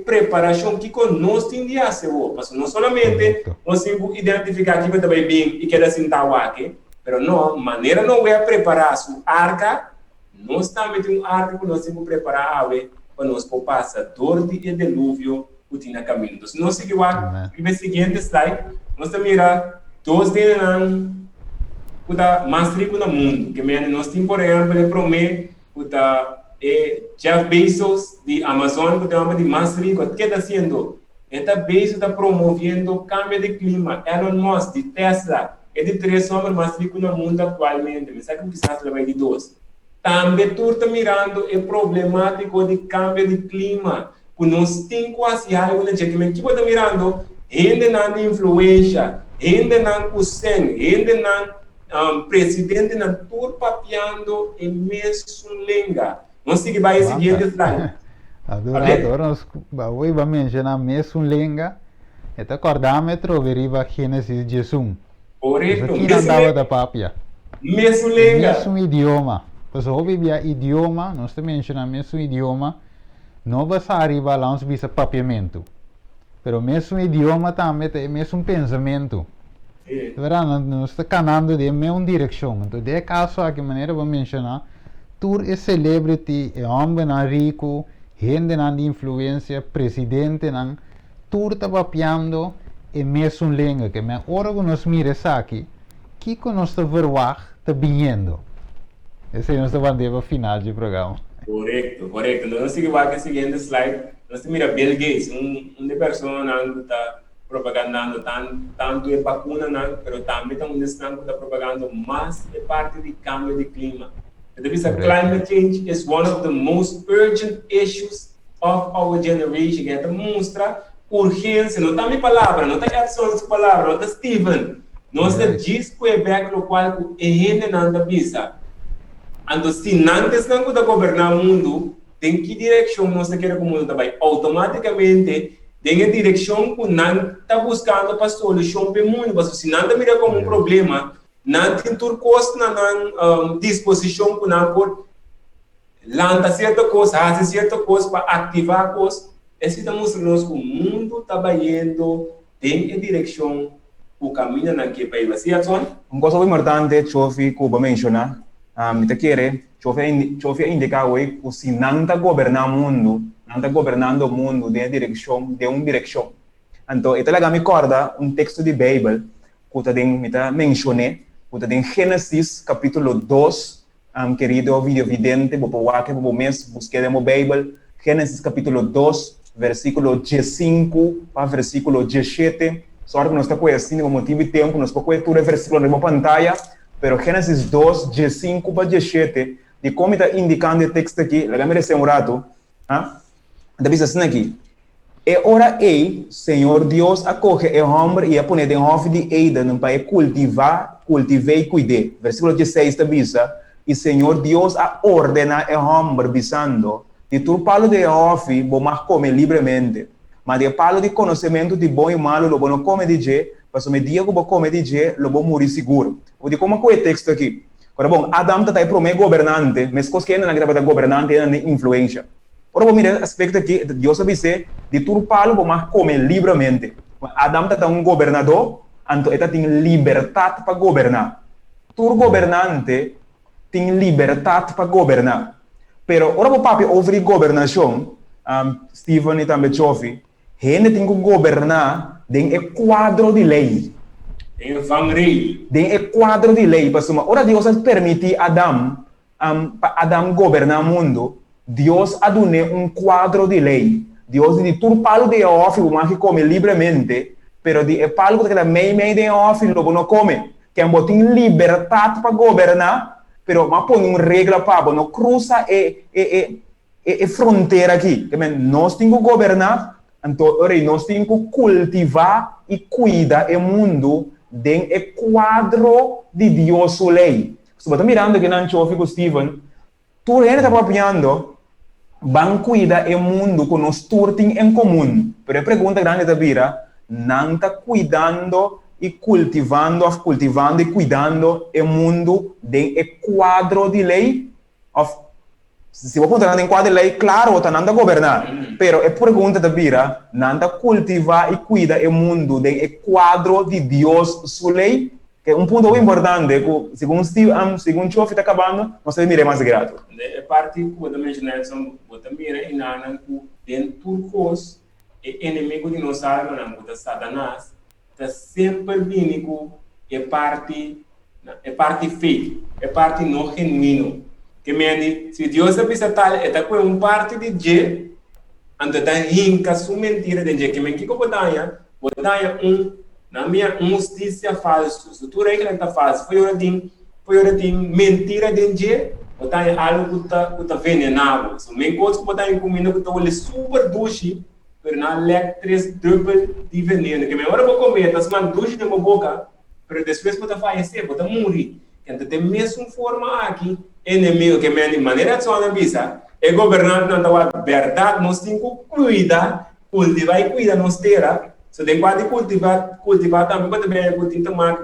preparação que nós temos de fazer, porque não somente nós temos que identificar que vai bem e quer sentar aqui, mas não, maneira não é preparar a sua arca, nós também temos um arca que nós temos que preparar para nós passar dor e dilúvio que tem no caminho. Então, se nós seguimos o seguinte slide, nós mira dois deles que mais rico no mundo, que nós temos, por exemplo, ele promete que Jeff Bezos de Amazon, que é o mais rico, o que está fazendo? Ele Bezos está promovendo o cambio de clima. Elon Musk de Tesla é de 3 homens mais ricos no mundo atualmente, mas sabe que precisa levar de 2. Também tu está mirando o problemático de cambio de clima, que nós temos quase algo que você está mirando, ainda não influência, ainda não Hussein, ainda não presidente não está papiando em mesmo língua. Não sei que vai seguir esse slide. Agora, hoje vamos mencionar mesmo língua, e acordâmetro verifica Gênesis 1. Correto. Aqui não dava da papia. Mesmo língua. Mesmo idioma. Pois houve idioma, nós também mencionamos mesmo idioma, não vai arribar lá onde visa papiamento. Pero mesmo idioma também tem mesmo pensamento. Verá, nós estamos caminhando de mesma direção. Então, de caso, aqui maneira vamos mencionar, tur é celebrity, é homem não rico, gente não de influência, presidente não, tur está papiando e mesmo língua, que me hora que nós miramos aqui, que nós está verwag, está vindo. Esse é o nosso bandeira final do programa. Correto. Nós seguimos aqui o seguinte slide, nós miramos Bill Gates, uma pessoa que está propagandando tanto a vacuna, mas também está propagando mais a parte de cambio de clima. Climate change is one of the most urgent issues of our generation. Que mostra urgência, não está minha palavra, não está Edson de palavra, não está Steven. Nós diz que é back no qual a gente não está bisa. Então, se não está governar o mundo, tem que direção nós queremos que o mundo vai automaticamente tem a direção que não está buscando para solução para o mundo. Mas se não está mirando como um problema, não tem turcos na disposição que não pode lançar certa coisa, fazer certa coisa para ativar a coisa. Esse está mostrando que o mundo está indo, tem a direção, o caminho naquele país. Sim, Edson? Uma coisa importante, Chofi, que eu vou mencionar, Chofi indica hoje que se não está governando o mundo, não está governando o mundo de uma direção. Então, eu me recorda um texto de Bíblia que eu mencionei, que em Gênesis capítulo 2, querido vídeo vidente, vou mês busquei na Bíblia, Gênesis capítulo 2, versículo 15 para versículo 17. Só que nós estamos conhecendo o motivo de tempo, nós podemos ver o versículo na pantalla, mas Gênesis 2, 15 para 17, de como está indicando o texto aqui, lá me um rato, está diz assim aqui, e ora Senhor Deus, acoge o homem e a põe de hoffe de Eden para cultivar e cuidar. Versículo 16 está diz, e Senhor Deus a ordena o homem dizendo, de tu palo de hoffe, vou mais comer livremente, mas de palo de conhecimento de bom e malo, lo vou não comer de je, mas o dia que vou comer de je, lo vou morrer seguro. Vou dizer como é o texto aqui. Agora, bom, Adam está aí para o governante, mas coisa que ainda não é governante, ainda não é influência. Agora, vamos mirar o aspecto aqui, Deus avisa, de tu palo, vou mais comer livremente. Adam está um governador, então ele tem liberdade para governar. Tu governante tem liberdade para governar. Pero, ora o papi over governação, Steven e também Chofi, ele tem que governar dentro do quadro de lei. Dentro do quadro de lei, pessoal. Ora Deus permite Adam governar o mundo. Deus ha dado quadro de lei. Deus diz, tu palo de off, mas que come livremente, pero de palo que é meio de off, não não come. Que é tem liberdade para governar, pero mas põe regra para não cruza e fronteira aqui. Que nós temos que governar, então nós temos que cultivar e cuidar o mundo dentro do quadro de Deus lei. Se você está mirando aqui na Chofi com Steven, tu ainda está papiando, vão cuidar do mundo que nós todos temos em comum. Pero a pergunta grande da vida, não está cuidando e cultivando e cuidando o mundo dentro do quadro de lei? se você contar em quadro lei, claro, tá nada governar. Pero é pergunta da Bira, nada cultivar e cuidar o mundo, de quadro de Deus, sua lei, que é um ponto muito importante, que, segundo Chofi está acabando, nós temos mais grato. É parte que eu mencionei, eu também e nana que dentro do curso, é inimigo de nós almas, que Satanás, está sempre vindo é parte fake, é parte não genuíno. Que me se Deus é tal, é com uma parte de Deus, anda da rinca sua mentira de Deus, que me que botaia na minha justiça falso, se tu regra está falso, foi hora de mentira de Deus, botaia algo que tá venenado, so me coisa que botaia comida que tá olhe super duche, pero na lec 3 droppel de veneno, que me hora vou comer, tá man duche na minha boca, pero depois botar falecer, botar morrer, que anda tem mesmo forma aqui, inimigo que me de maneira só na visa, é governante não dá a verdade, nós temos que cuidar, cultivar e cuidar nós terra. So, tem que cultivar também, quando bem cultivar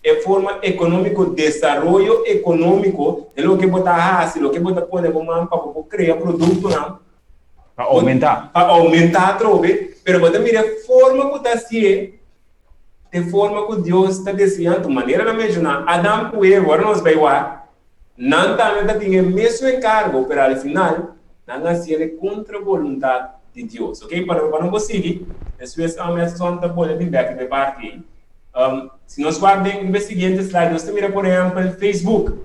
é forma econômica, desenvolvimento econômico, é o que botar assim, o que botar pôr para criar produto não. Para aumentar. Para aumentar, trove. Pero quando mira forma que está assim, de forma que Deus está desenhando, maneira de mencionar, Adão e Eva, agora nós vai lá, não também tinha mesmo encargo, pero al final, não assim contra a vontade de Deus, ok? Para não conseguir, depois a minha sonda pode vir back de parte. Se nós guardamos no seguinte slide, nós temos, por exemplo, o Facebook.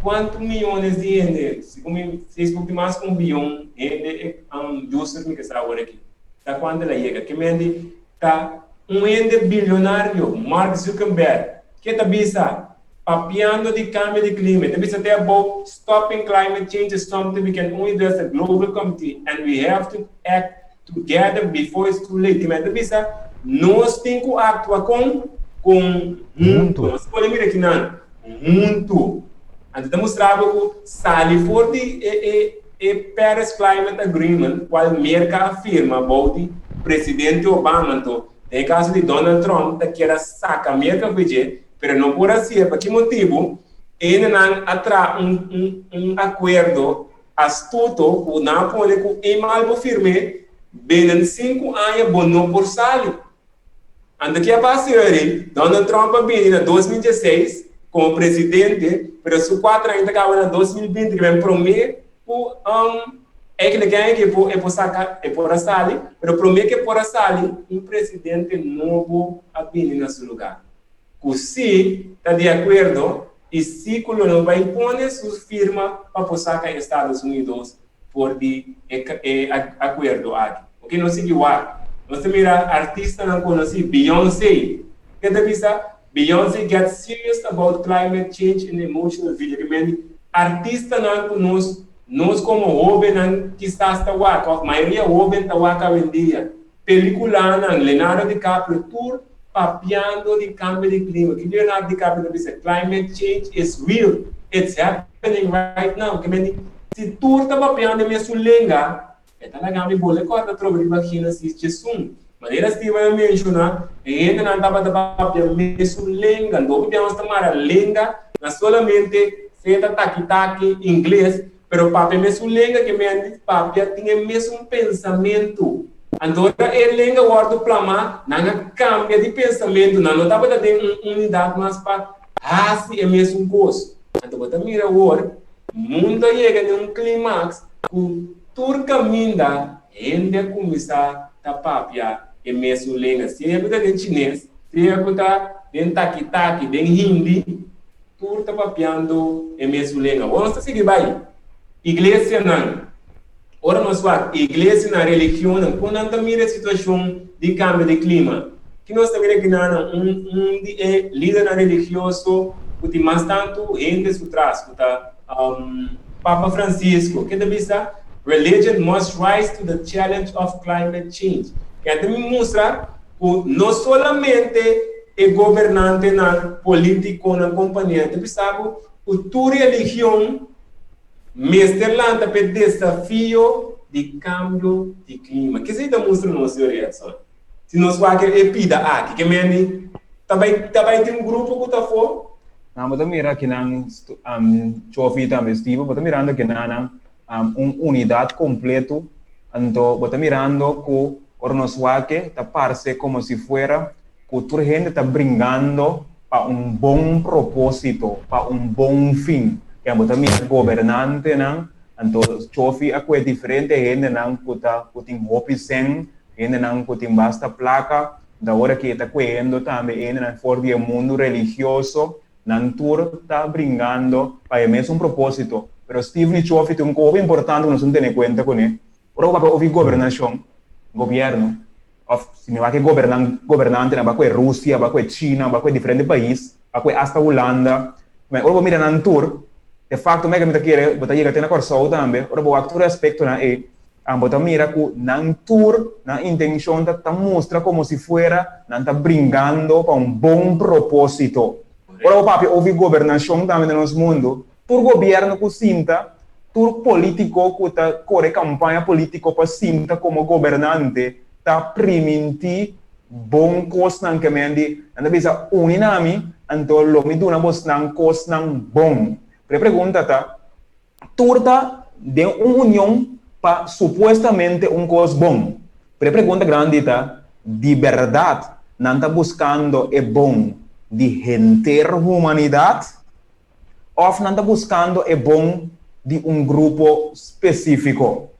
Quantos milhões de gente? Se o Facebook tem mais de 1 bilhão de users que está agora aqui. Está quando ela chega? Que mente está ente bilionário, Mark Zuckerberg, que está bisa papiando de cambio de clima. Está bisa até about stopping climate change is something we can only do as a global community, and we have to act together before it's too late. Que mente bisa nós temos que atuar com muito. Nós podemos ir aqui não, muito. Antes de mostrar que sali for de Paris Climate Agreement, qual merca afirma about presidente Obama, então, em caso de Donald Trump, que era saca merca fazer, mas não por assim, por que motivo? Ele não atrai acordo astuto, que não pode que é mal firme, bem em 5 anos, bom não por sali. Antes que a passagem, Donald Trump veio em 2016 como presidente, mas os 4 ainda acabam em 2020, que vem prometer é que ele ganha que é por sacar, é por sali, mas promete que por sali presidente novo a vir no seu lugar. Que se está de acordo, e se o não vai impor sua firma para sacar Estados Unidos por de acordo aqui. Ok, não se igual. Nós temos artista não conhecido, Beyoncé. Que devisa Beyoncé gets serious about climate change and emotional video. Artista não nós como jovem não que está a maioria jovem está hoje em dia. Película não, Leonardo DiCaprio tour papiando de cambio de clima. Que Leonardo DiCaprio diz, climate change is real, it's happening right now. Que se tour está papiando mesmo lenga, então a gama bola corta troca de vacina se isso maneira se vai mencionar, ainda não estava da papia mesmo lenga, não podemos tomar a lenga, não solamente feita taqui inglês, pero papia mesmo lenga que me papia tinha mesmo pensamento. Então a lenga guarda o plama, não cambia de pensamento, não estava da unidade mais para assim é mesmo coisa. Então você mira agora, o mundo chega em clímax, o tur caminha, ainda começa a papia é mesmo lenga. Se é que em chinês, se é que em taqui, em hindi, tudo está papiando é mesmo lenga. Vamos seguir vai. Igreja não. Ora nós falamos, igreja na religião não. Quando nós mira a situação de cambio de clima, que nós também aqui não líder religioso, que tem mais tanto gente por trás, que tá Papa Francisco, que deve ser religion must rise to the challenge of climate change. Que até me mostra que não somente é governante na político na companhia, deve saber que toda religião mesterlanda para desafio de cambio de clima. Que se demonstra na nossa reação. Se nós vamos pida aqui, que me também tem um grupo que está fora. Não, mas mira que não chofi também estive, mas mirando que não unidade completo. Então, bota mirando que o nosso que tá parece como se fuera que toda gente está brincando para um bom propósito, para um bom fim. Que bota mirar governante, não? Então, chofi a coisa diferente, gente não que tem hopi sem, gente não que tem basta placa, da hora que está coendo também, gente não for do mundo religioso, não tour está brincando para o mesmo propósito. Pero Steve Chofi tem coisa importante que nós não temos conta com ele. Ora, para ouvir governação, governo, se me vai que governante, vai com a Rússia, vai com a China, vai com diferentes países, vai com hasta a Holanda, mas ora, mira na tour, de facto, me que quer, botar chega até na Corsol também, ora, vou actuar respeito na botar mira que na tour, na intenção, tá mostra como se fuera, não tá brincando para um bom propósito. Ora, papi, ouvir governação também no nosso mundo, todo governo que sinta, todo político que está corre campanha política para sinta como governante, está permitir bom coisa que me andi, anda bisa uninami, então lo me duna bos nang coisa nang bom. Pergunta tá, turta de união para supostamente coisa bom. Pergunta grande tá, de verdade, não está buscando bom de render humanidade, ou não está buscando bom de grupo específico.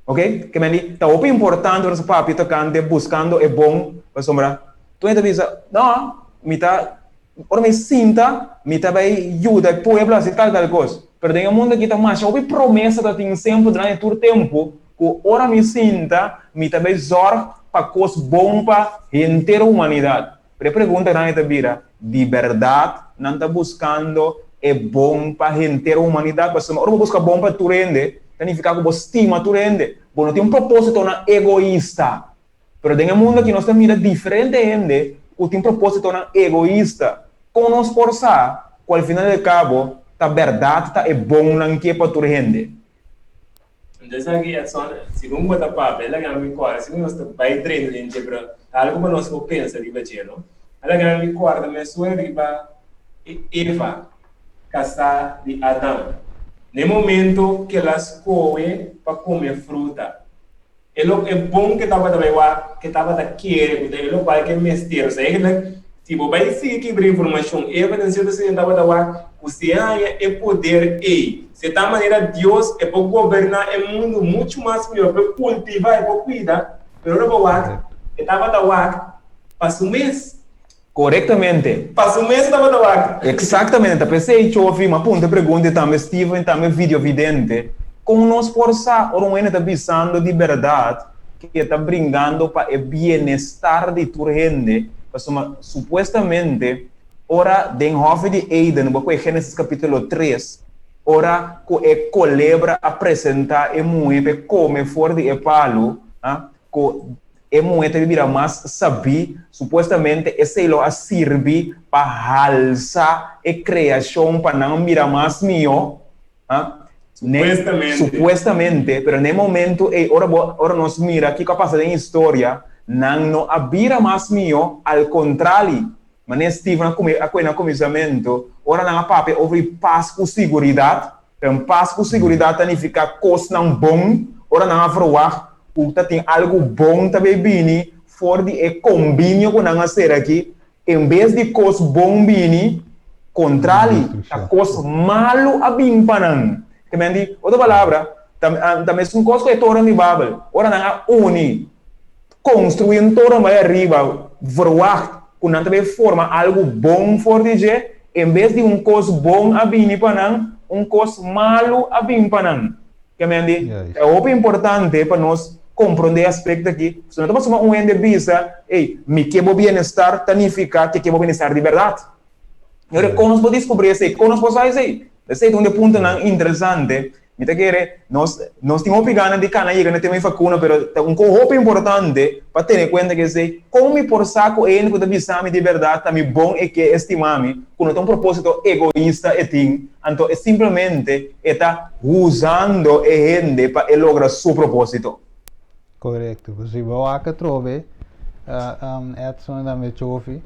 Ok? Que me diz, tá o importante para o papi tocando buscando bom, para sombra. Tu ainda diz, não, me tá, ora me sinta, me tá vai ajuda o povo assim tal coisa. Pero tem mundo que tá mais, houve promessa que tem sempre durante todo tempo, que ora me sinta, me tá vai zor para coisa bom para inteira humanidade. Pero pergunta grande tá vira, de verdade, não está buscando bom para a inteira humanidade, mas ora busca bom para tu rende, significa que você estima tu rende, você não tem propósito na egoísta, pero tem mundo que nós temos mira diferente gente, que tem propósito na egoísta, como nos forçar, que ao final de cabo, a verdade está bom na que para tu rende. Então, aqui é só, segundo botar papel, ela ganha corda, segundo nós vai treinar gente para algo para nós que pensa de bater, não? Ela ganha corda, mas sua riba Eva, casa de Adão. No momento que ela escolhe para comer fruta, é bom que estava também que estava daquele, que ele vai que mestre, sei que tipo vai se que abrir informação, Eva tem sido se estava da você é poder se tá maneira Deus é para governar o mundo muito mais melhor, para cultivar, para cuidar, pero não estava da passa um mês. Corretamente. Passa um mês estava da Exatamente. Pensei que eu ouvi uma ponta pergunta também, Steven, também vídeo evidente. Como nós forçar, ou não está pensando de verdade, que está brincando para o bem-estar de tua gente, supostamente, ora, den hof de Eden, porque Gênesis capítulo 3, ora, que colebra apresentar e mulher come fora de palo, que mulher vira mais saber, supostamente, esse lo a servir para alçar a criação para não virar mais melhor, supostamente, pero no momento, ora nós mira aqui que passa em história, não vira mais melhor, ao contrário, mas estive no começamento, ora não papai houve paz com segurança, então paz com segurança significa coisa não bom, ora não afroar, porque tem algo bom também bini, fora de combinho com não ser aqui, em vez de coisa bom bini, contrário, a coisa malo a bim panang. Que me diz, outra palavra, também são coisas que tornam de Babel, ora não uni, construindo toda a arriba, voar, com não também forma algo bom fora de je, em vez de coisa bom a bim panang, coisa malo a bim panang. Que me diz, é algo importante para nós compreender aspecto aqui. Se nós estamos um ende bisa, me quebo bem-estar, significa que quebo bem-estar de verdade. Agora, como nós podemos descobrir isso? Como nós podemos fazer isso? Esse é um ponto interessante. Me tá querendo, nós temos opinião de cada chega na tema facuna, pero coisa importante para ter em conta que sei como me por saco ele que tá bisame de verdade, tá me bom é que estimame, quando tem propósito egoísta e tem, então é simplesmente está usando a gente para lograr seu propósito. Correto. Se você trove, Edson da me chove,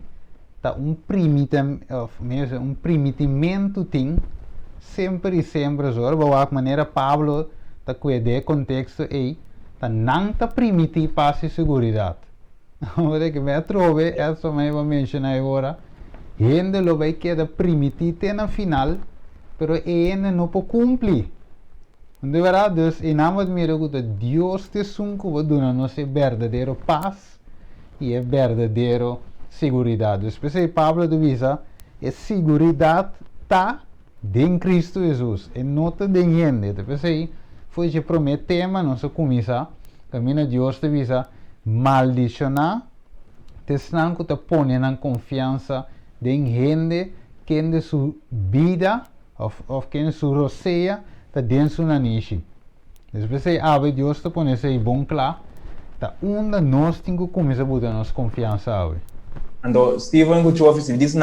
tá primitimento tem sempre e sempre, agora, de maneira Pablo tá cuidar contexto aí, tá não tá permitir paz e segurança. Olha que me trove, essa me vai mencionar agora. Gente lo vai quedar permitir na final, pero ainda não pode cumprir. De verdade, Deus, e não admiro que Deus te sunco vai dar nos verdadeiro paz e verdadeiro segurança. Especialmente Pablo divisa, a segurança tá em Cristo Jesus, e não tá em gente. Depois aí, foi que promete tema, nossa comissão, caminho Deus divisa, maldicionar, te estão que te põe na confiança em gente que em sua vida, ou que em sua roceia, está dentro da niche. Depois aí, Deus te põe isso aí bom claro, tá onde nós temos que começar a botar nossa confiança. Então, Steven Guchoff, se diz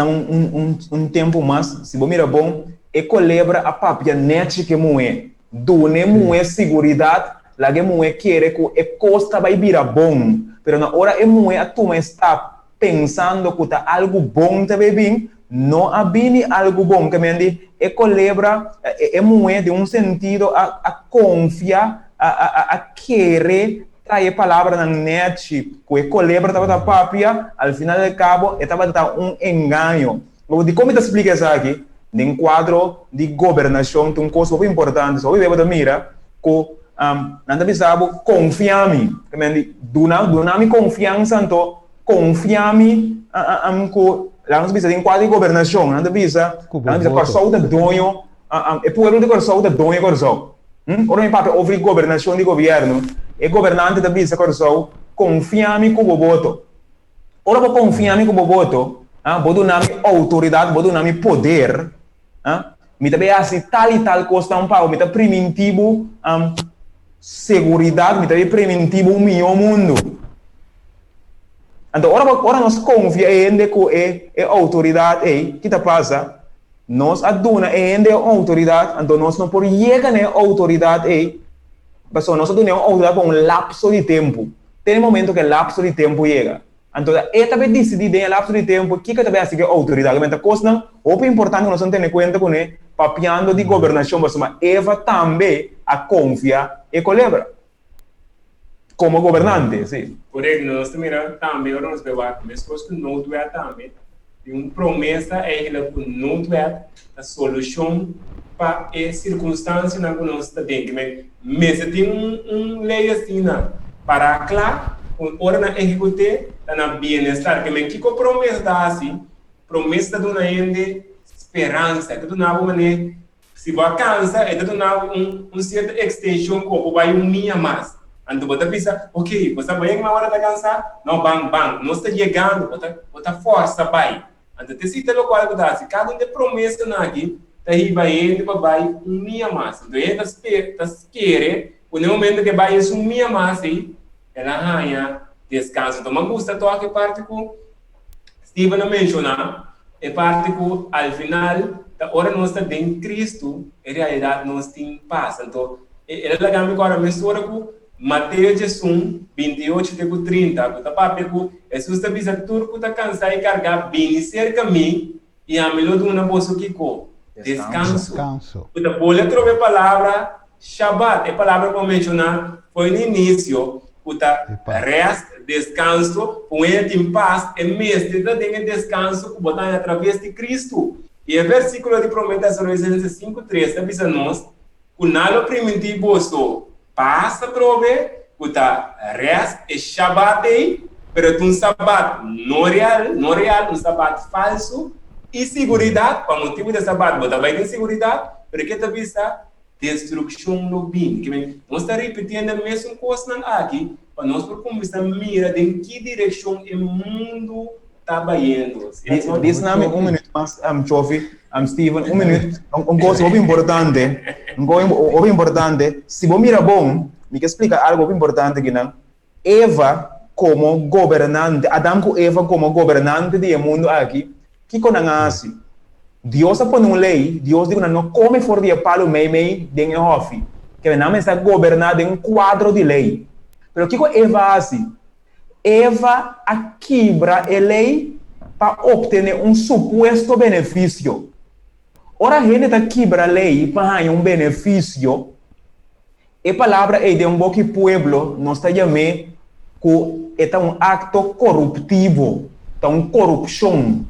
um tempo mais, se você mira bom, e celebra a papia net que moe, do ne moe seguridade, lá que moe quer que e costa vai virar bom, pero na hora e moe a turma está pensando que tá algo bom também bem, não abine algo bom, que me diz, e celebra, e moe de um sentido a confiar, a querer trazer palavra na net, que e celebra tava da papia, al final do cabo, estava um engano. De como te explica isso aqui? De quadro de governação, tem coisa muito importante, só eu mira, que nada bisabo confia-me, que me diz, dona-me confiança, então confia-me, lá nós bisa em quadro de governação, nada bisa corção de dono, e por de corção de dono corção. Ora mi papel ouvir governação de governo, e governante da bisa corção, confia-me com o voto. Ora vou confiar-me com o voto, vou dar-me autoridade, vou dar-me poder, me também assim tal e tal coisa um pau, me tá primitivo seguridade, me também primitivo o meu mundo. Então, ora nós confiamos com a autoridade, que está passa? Nós aduna ainda a autoridade, então nós não podemos chegar na autoridade, mas nós aduna a autoridade por um lapso de tempo. Tem um momento que o lapso de tempo chega. Então, é também decidir em lapso de tempo que também assim que a autoridade. Mas a coisa é importante que nós temos em conta com o papiando de governação, mas Eva também a confiar e celebra. Como governante, sim. Por isso, nós também nós vemos as coisas que não é também. E uma promessa é que não é a solução para a circunstância na que nós estamos. Mas tem lei assim, para claro, ora na executar, na bem-estar, que promessa dá assim, promessa de uma esperança, que dá uma maneira, se vai cansar, é de uma certa extensão, como vai minha mais. Então, você pensa, ok, você vai uma hora de cansar? Não, bang, não está chegando, você força, vai. Então, te cita o qual que dá, se cada de promessa aqui, tá aí vai indo para vai minha massa. Então, ele está querendo, no momento que vai isso minha massa aí, ela arranha descanso. Então, me gusta toda a parte que Steven mencionou, é parte que, ao final, a hora nós estamos em Cristo, em realidade, nós temos paz. Então, ela é agora a história que Mateus 28, 30, que está para que Jesus está dizendo tudo que está cansado e carregar bem cerca de mim e a melhor de uma bolsa que descanso. Então, pode trocar a palavra Shabbat, a palavra que eu mencionar foi no início, rest, descanso, com ele em paz, e mestre da descanso, que botar através de Cristo. E o versículo de promessa de Gênesis 5:3 está dizendo nós, que nada primitivo passa trove, puta rest e Shabbat aí, pero um Shabbat não real, um Shabbat falso e seguridade, para motivo de Shabbat, bota vai ter seguridade, porque tá vista destruição no bem, que nós está repetindo a mesma coisa aqui, para nós por começar a mirar em que direção o mundo está indo. Diz nome minuto, mas Chofi, Steven, minuto, coisa muito importante, se você mira bom, me explica algo muito importante que não, Eva como governante, Adão com Eva como governante do mundo aqui, que quando assim, Deus põe uma lei, Deus diz não come fora de palo meio de hofe, que não está governado em um quadro de lei. Pero que Eva assim? Eva quebra a lei para obter um suposto benefício. Ora, a gente quebra a lei para ganhar um benefício. a palavra é de um pouco pueblo, nós está chamando que é um acto corruptivo, uma corrupção.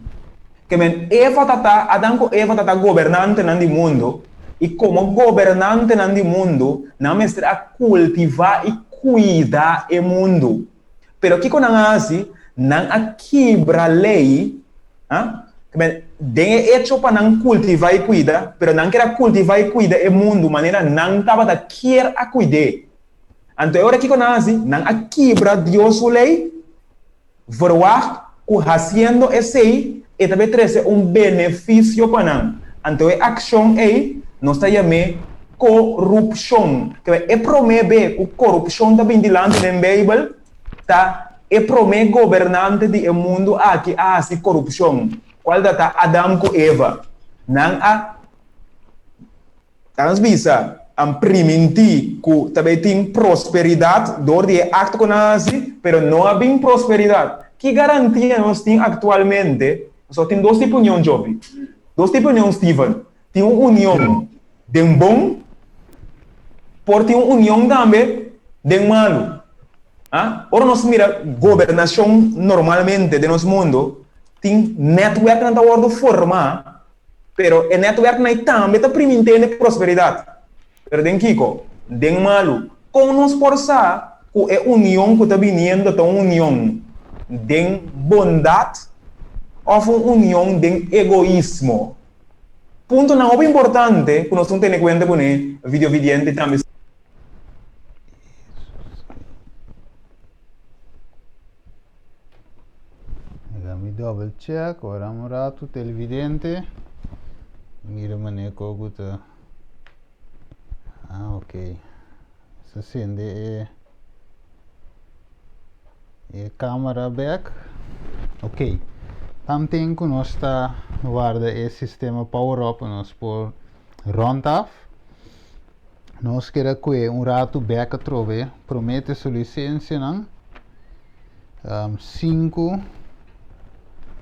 Que men Eva tata, Adão com Eva tata governante no mundo, e como governante no mundo, não mestre a cultivar e cuidar o mundo. Pero que quando assim, não a quebra lei, que men é hecho para não cultivar e cuidar, pero não quer cultivar e cuidar o mundo, maneira não estava da quer a cuidar. Então agora que quando assim, não a quebra Deus o lei, verwacht que haciendo esse e também traz benefício para nós. Então, a ação aí, nós está chamando corrupção. Que é prometer que corrupção está bem dilante na Bíblia, tá? É prometer governante do mundo aqui há corrupção. Qual está Adão com Eva? Não há transmissa permitir que também tem prosperidade, dor de acto com nós, mas não há bem prosperidade. Que garantia nós temos atualmente? Só tem dois tipos de união, jovem. Dois tipos de união, Steven. Tem uma união de um bom, por tem uma união também de um malo. Ora, nós mira governação normalmente de nosso mundo, tem network na hora de formar, pero o network não também está permitindo prosperidade. Pero tem Kiko, de um malo. Como nos forçar que a união que está vindo é uma união de bondade, ou uma união de egoísmo. Ponto não é importante que nós não tenhamos em conta com o vídeo vidente também. Me double check, agora morato televidente. Mira mané coguta. Ok. Se acende a câmera back. Ok. Tamten que nós está guarda esse sistema power up nós por rond af. Nós quer que rato back a trove promete sua licença não 5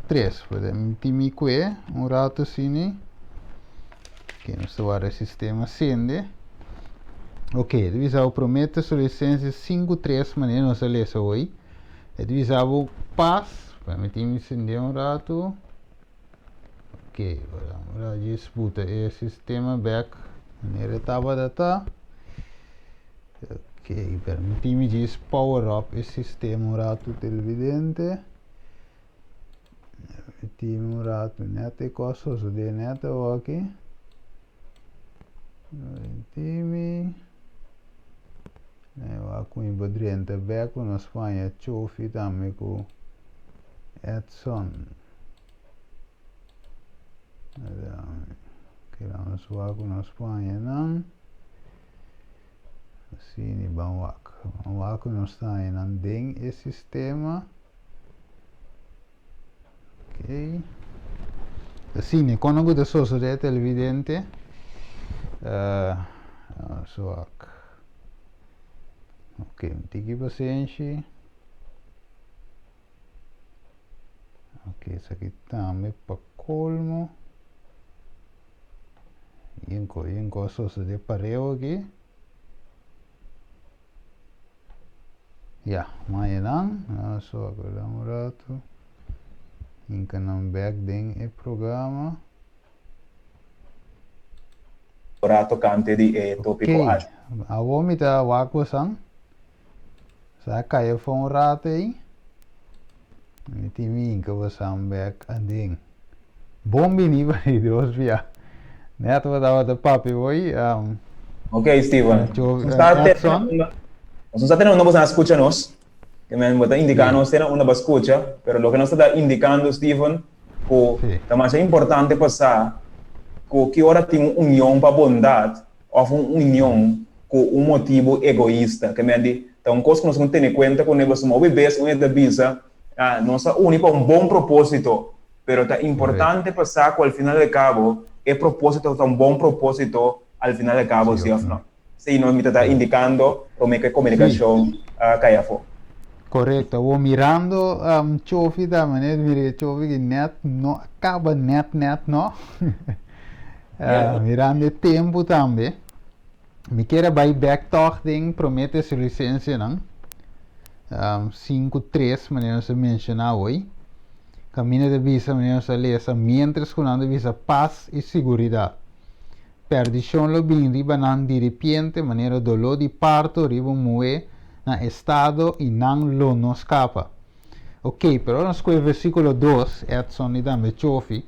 3 podemos time que rato assim que nós guarda sistema acende. Ok, divisão promete sua licença 5 3 maneira nós lesa hoje. Divisão pass permitimos acender rato. Ok, vamos disputa o sistema back maneira estava data. Ok, permitimos power up o sistema rato televidente. Permitimos rato net coisas de net aqui. Permitimos com o badriente back na Espanha chofi também com Edson. Queremos wak na Espanha não. Assim bom wak na Espanha não tem esse sistema. Ok. Assim quando eu sou de televidente wak. Ok, tige paciência. Ok, isso aqui também para colmo. Inco só de pareu aqui. Mas não, só agora um rato. Inca não back den o programa. Rato cante de tópico A vou tá wako sang. Sa kaya foi rato aí. Timin que você back anding. Bom menino aí Deus via. Neto vai dar papi hoje. Ok, Steven. Nós estamos tendo uma escucha nós. Que me está indicando que uma escucha, pero lo que nos está indicando Steven, que também é importante passar que hora tem uma união para bondade ou uma união com um motivo egoísta. Que me diz, então coisa que nós não temos em conta quando nós somos bebês, uma da visa, nós unimos para um bom propósito, pero é importante passar que ao final de cabo o propósito é um bom propósito ao final de cabo, sim ou não? Sim, nós me está indicando como é que a comunicação cai fora. Correto, eu vou mirando chofi da maneira mire chofi que net não acaba net não. Mirando o tempo também. me quero vai back toch ding promete sua licença não 5.3 maneira se menciona hoje caminho de visa maneira se lesa mientras kunando visa paz e seguridade perdição lo bem riba nan de repente maneira dolor de parto riba moe na estado e nan lo no escapa ok, pero nós com o versículo 2 Edson e também Chofi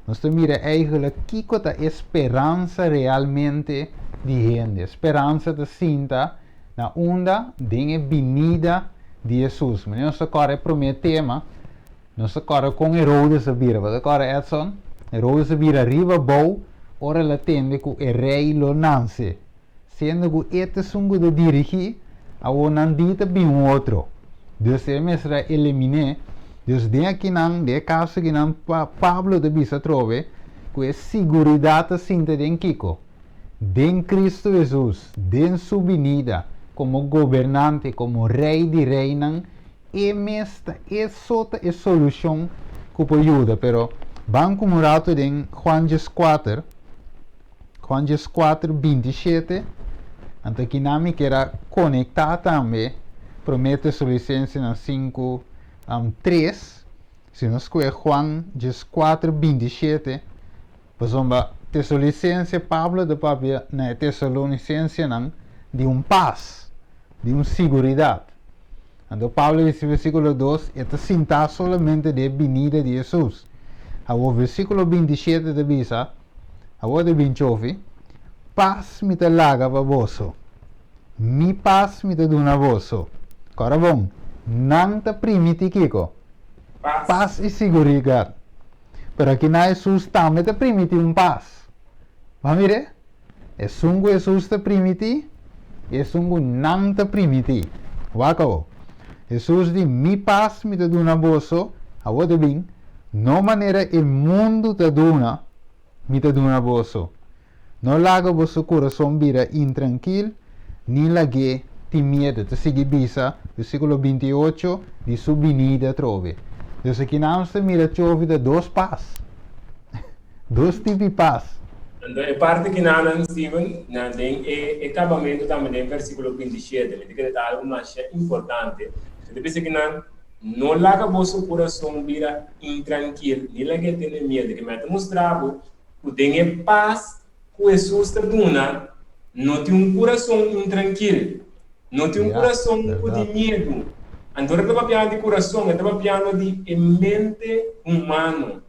nós mira eigenlijk kiko a esperança realmente de gente esperança de sinta na onda de venida de Jesus mas nós agora prometemos nós agora com Herodes a vira mas agora Edson Herodes a vira arriba bom ora la tende que o rei lo nasce sendo que este sungo de dirigir a o nandita bem outro dus ele mesmo eliminé dus de aqui não de caso que não Pablo de bisa trove que é segurança sinta de Kiko de Cristo Jesus de sua venida como governante como rei de reinan e mesta é sota é solução que pode ajudar pero banco murato de Juan 4 27 então que nami que era conectar também promete sua licença na 5.3 se nós escolher Juan 4 27 pois te sua licença Pablo de papel na te sua licença de paz de segurança então Pablo diz versículo 2 é sinta solamente de venida de Jesus o versículo 27 de bisa a de 28 paz me te laga para vosso mi paz me te dona vosso agora bom não te permite Kiko paz e segurança pero aqui na Jesus também te permite paz vamos ver é sungo Jesus te permite é sungo não te permite wako Jesus diz mi paz me te dona vosso a de bem no maneira o mundo te dona me te dona vosso não laga vosso coração vira intranquilo nem lague tem medo de seguir bisa versículo 28 de sua venida trove então aqui não se mira chove de dois paz dois tipos de paz então é parte que não Steven não tem acabamento também em versículo 27 me diz que é algo mais importante você pensa que não laga vosso coração vira intranquilo nem lague tem medo que me mostrar que tem paz que Jesus te dona não tem coração intranquilo não tem coração de medo. Então, eu estava falando de coração, eu estava falando de mente humana.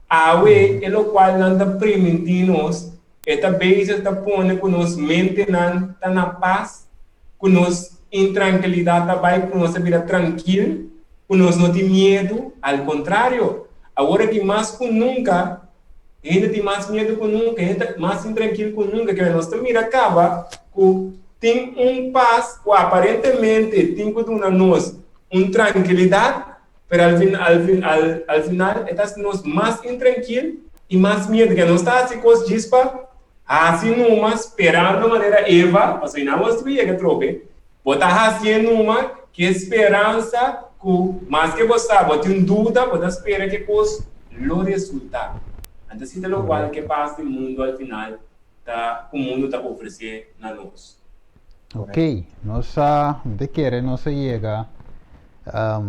Awe, é o qual não está permitindo-nos, esta vez está pondo que nos mente não está na paz, que nos intranquilidade vai, que nos vida tranquilo, que nos não tem medo, ao contrário. Agora que mais que nunca, ainda tem mais medo que nunca, ainda mais intranquilo que nunca, que nós também acaba com tem paz que aparentemente tem que dar nós tranquilidade, mas ao final está nós mais intranquilo e mais medo que nós está assim coisa diz para assim numa esperando de maneira Eva, mas não vamos ver que trope, botar assim numa que esperança que mais que você tem dúvida, pode esperar que coisa lo resulta. Então se tem o qual que passa no mundo ao final, o mundo está oferecendo a nós. Ok, nós de querer nós chega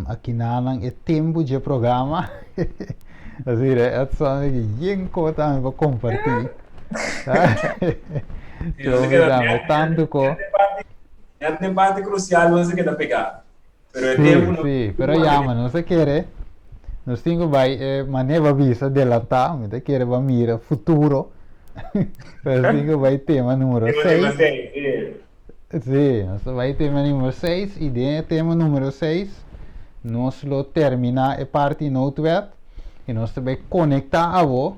aqui na é tempo de programa, assim é só que bem importante para compartilhar, tanto co. É uma parte crucial você quer pegar, sim, pero chama nós querer nós temos vai maneira visa adelantar, mas de querer vai mira futuro, nós temos vai tema número 6. Sim, nós vai tema número 6 e de tema número 6 nós lo termina a parte notewet e nós vai conectar a vo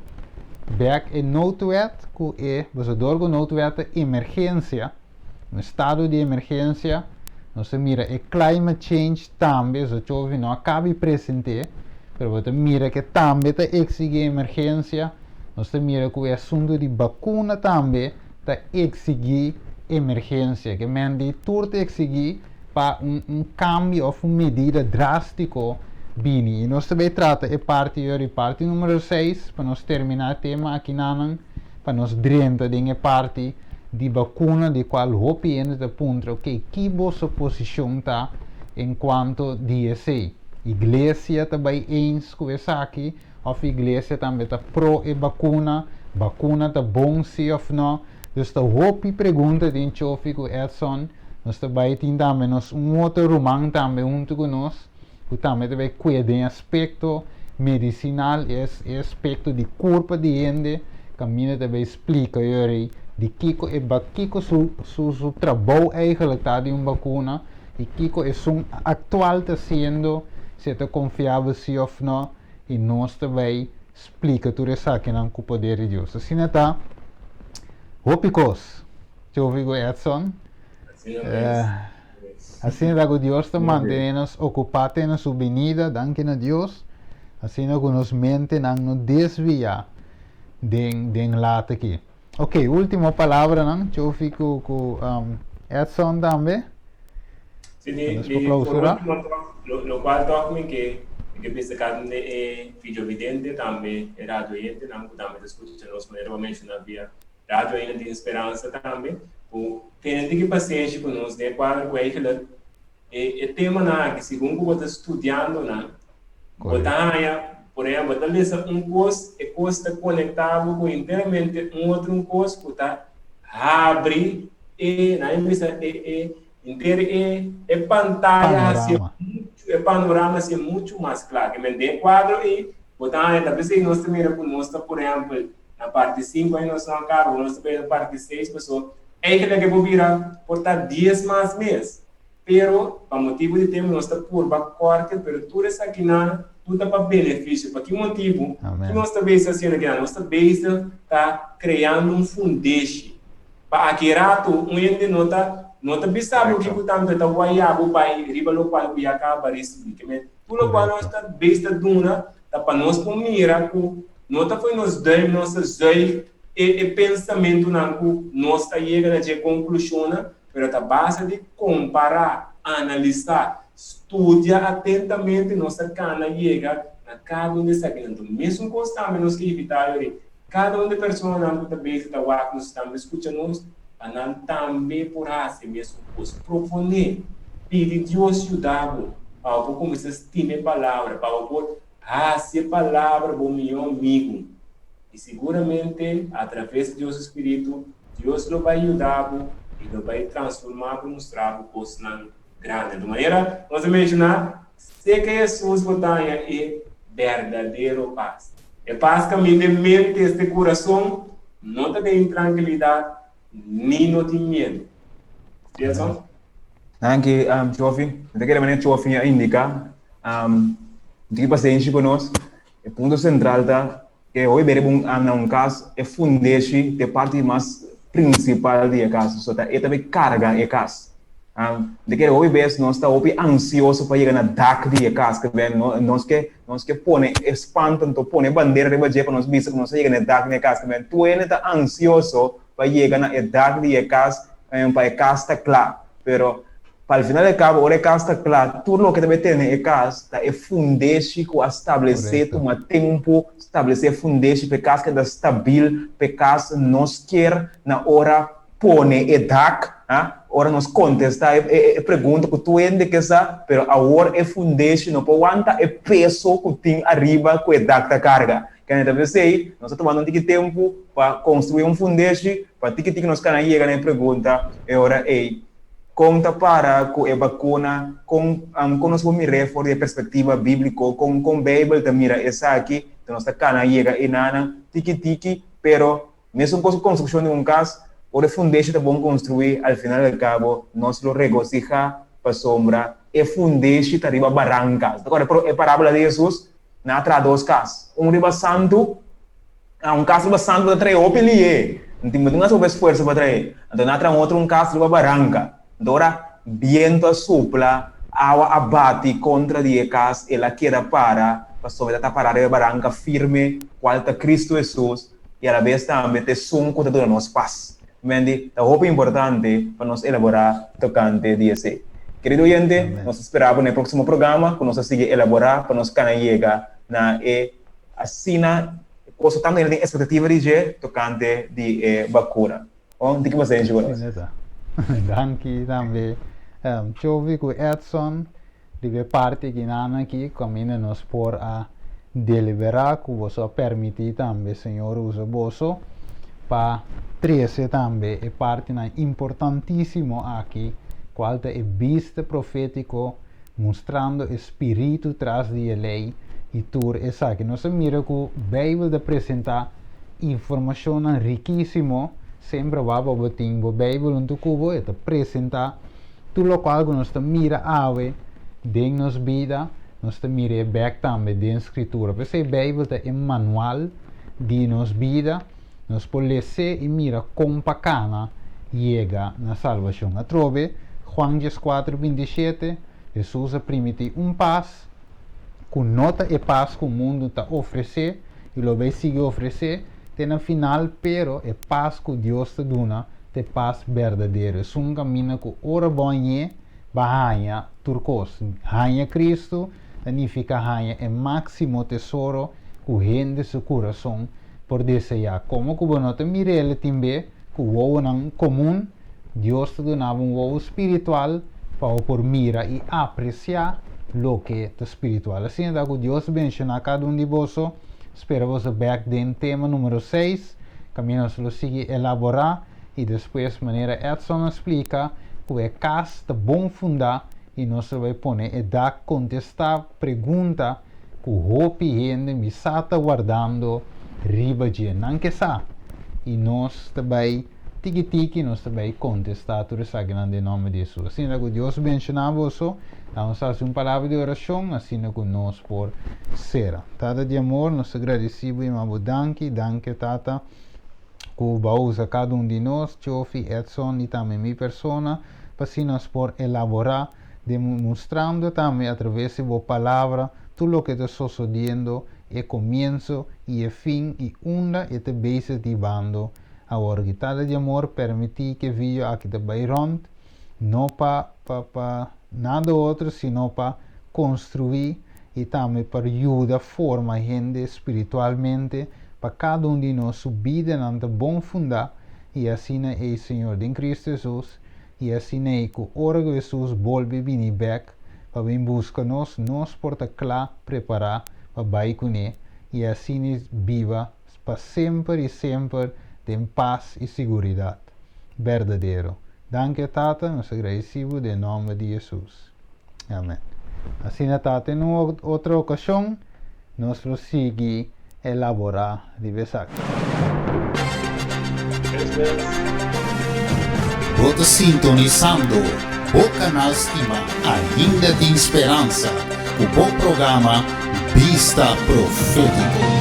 back e notewet que é você dorgo notewet emergência no estado de emergência nós mira e climate change também so chove não acaba presente pero você mira que também está exige emergência nós mira que o assunto de vacuna também está exige emergência, que mandi tudo exigir para cambio ou uma medida drástica bini. E nós também trata a parte número 6, para nós terminar o tema aqui para nós drenta de parte de vacuna de qual hopi en de punto que que vossa posição tá enquanto DSA. Igreja também eens com essa aqui, ou igreja também tá pro e vacuna tá bom se ou não. Dus de hopi pergunta de Chofi com Edson, nós também temos outro romano também junto com nós, que também vai cuidar em aspecto medicinal e aspecto de corpo de gente, caminho também explica de Kiko e Kiko su trabalho eigenlijk tá de vacuna e Kiko é atual está sendo se está confiável se ou não e nós também explica tudo isso aqui com o poder de Deus. Assim está, Hopicos, Chofi Edson. Assim é que Deus está mantendo nos ocupados na sua venida, danke a Deus. Assim é que nos mente não nos desvia den lata aqui. Ok, última palavra, não? Chofi com Edson também. Sim, lo qual toca que pensa que é vídeo vidente também, é rádio ente, não também discutir nós maneira mencionar via rádio ente de esperança também. O tenente que paciência conosco, né? Qual é aquele tema na que segundo você estudando na, botar por exemplo, botar curso e custa conectado com inteiramente outro curso que está abre e na empresa inteiro pantalla panorama assim muito mais claro que me quadro e botar talvez nós também conosco por exemplo na parte 5 aí nós não acaba nós também na parte 6 pessoal é que vou virar portar 10 mais mês pero para motivo de tempo nós está por corte pero tudo isso aqui não tudo para benefício para que motivo que nós está bem assim aqui nós está bem está criando foundation para aqui rato ente nota bisabo que portanto está guaiabo pai riba lo qual que acaba receber que tudo qual nós está besta duna tá para nós com mira com nota foi nos dai nossa zoi e pensamento não nós está chegando a conclusão pero tá base de comparar analisar estudia atentamente nossa cana chega a cada um desse aqui mesmo constante nós que evitar cada um de pessoa não está besta está guapo nós estamos escutando anal também por assim mesmo os proponer pedir Deus ajudá-lo para o começar a estimar palavra para o se palavra bom meu amigo e seguramente através de Deus Espírito Deus lo vai ajudá-lo e lo vai transformar para mostrar o coisa grande de maneira nós imaginar se que Jesus botanha é verdadeiro paz é paz que me mente este coração não tem tranquilidade nem não tem medo. Certo? Anche Chofi, da che maneira Chofi indica de que paciente conosco, o ponto central da que hoje veremos um caso é fundeste de parte mais principal do caso, só tá é também carga é caso. De que hoje vez nós está hoje ansioso para chegar na DAC de caso, que vem nós que põe espanto, então põe bandeira de baixo para nós bisa que nós chega na DAC de caso, que vem tu ainda está ansioso para chegar na idade de casa, para a casa está claro. Pero, para o final de cabo, a casa está claro, tudo o que deve ter na casa é fundeste que estabelecer um tempo, estabelecer fundeste para a casa que é estável, para a casa nós quer na hora pôr idade, hora nós contestar a pergunta que tu ainda quer saber, pero agora é fundeste, não pode aguentar o peso que tem arriba com a idade da carga. Que a gente sei, nós estamos tomando um tempo para construir um fundeste, para que nós canais chega na pergunta, é hora conta para com a vacuna, com nós vamos mirar fora da perspectiva bíblica, com a Bíblia também mira essa aqui, então nós canais chega e nada, pero mesmo com a construção de caso, o fundeste é bom construir, ao final do cabo, nós lo regocija para sombra, e fundeste está arriba barrancas. Agora, a parábola de Jesus, na traduz casos. Riba santo, caso riba santo da trair opili não tem muito mais esforço para trair. Então na tra outro caso riba barranca. Dora viento sopla, água abate contra de casa, ela queda para sobre a parar de barranca firme, qual está Cristo Jesus e a la vez também te som contra toda nossa paz. Mendi, é muito importante para nós elaborar tocante DSA. Querido oyente, nós esperamos no próximo programa que nós siga elaborar para nós canal chegar na assina, coisa também tem expectativa de tocante de vacuna. Onde que você enche conosco? Danke também. Chove com Edson, de parte que nana aqui, caminha nos por a deliberar, que você permitir também, Senhor, usa você, para 13 também, é parte importantíssimo aqui, qual é vista profético, mostrando o espírito traz de lei, e tudo isso aqui. Nós mira que a Bíblia apresenta informação riquíssima, sempre vai para o tempo, a Bíblia no cubo, e apresenta tudo o qual nós mira ave, de nossa vida, nós mira back também de escritura. Porque a Bíblia é um manual de nossa vida, nós podemos ler e mira como bacana chega na salvação. A trove, Juan 4:27, Jesus permite paz, com nota e paz que o mundo está oferecendo, e lo vai seguir oferecer, tem no final, pero é paz que Deus te dá, é paz verdadeira. É um caminho que ora bonhe, bahanha, turcos, hanha Cristo, significa hanha é máximo tesouro que rende seu coração por desejar. Como que você nota mirele também, que o ovo não comum, Deus te dá ovo espiritual para por mira e apreciar lo que é espiritual. Assim, que Deus menciona cada de vocês. Espero você back em tema número 6. Caminhos lo sigue elaborar e depois maneira Edson explica que é casta bom fundar e nós vai pôr e dar contestar pergunta que o hopi gente me está guardando riba de não que sa e nós também tiki nós também contestar tudo isso aqui em nome de Jesus. Assim que Deus menciona você, vamos fazer uma palavra de oração, assim que nós por ser. Tata de amor, nós agradecemos e mabo danke tata, que usa cada de nós, Chofi, Edson e também minha persona, para assim nós por elaborar, demonstrando também através de sua palavra, tudo o que está sucedendo, e começo, e fim, e onda, e te base de bando. Agora, que tata de amor, permitir que vídeo aqui de Bayron, não para nada outro, senão para construir e também para ajudar forma a gente espiritualmente, para cada de nós subir na bom fundar, e assim é o Senhor de Cristo Jesus, e assim é que o hora que Jesus volve vir back, para vir buscar nós porta claro, preparar, para vai com ele, e assim viva para sempre e sempre, em paz e segurança verdadeiro. Danke, Tata, nós agradecemos em nome de Jesus. Amém. Assim, Tata, em outra ocasião, nós vamos seguir elaborar de Besac. Você sintonizando o canal Estima, ainda de esperança, o bom programa Vista Profético.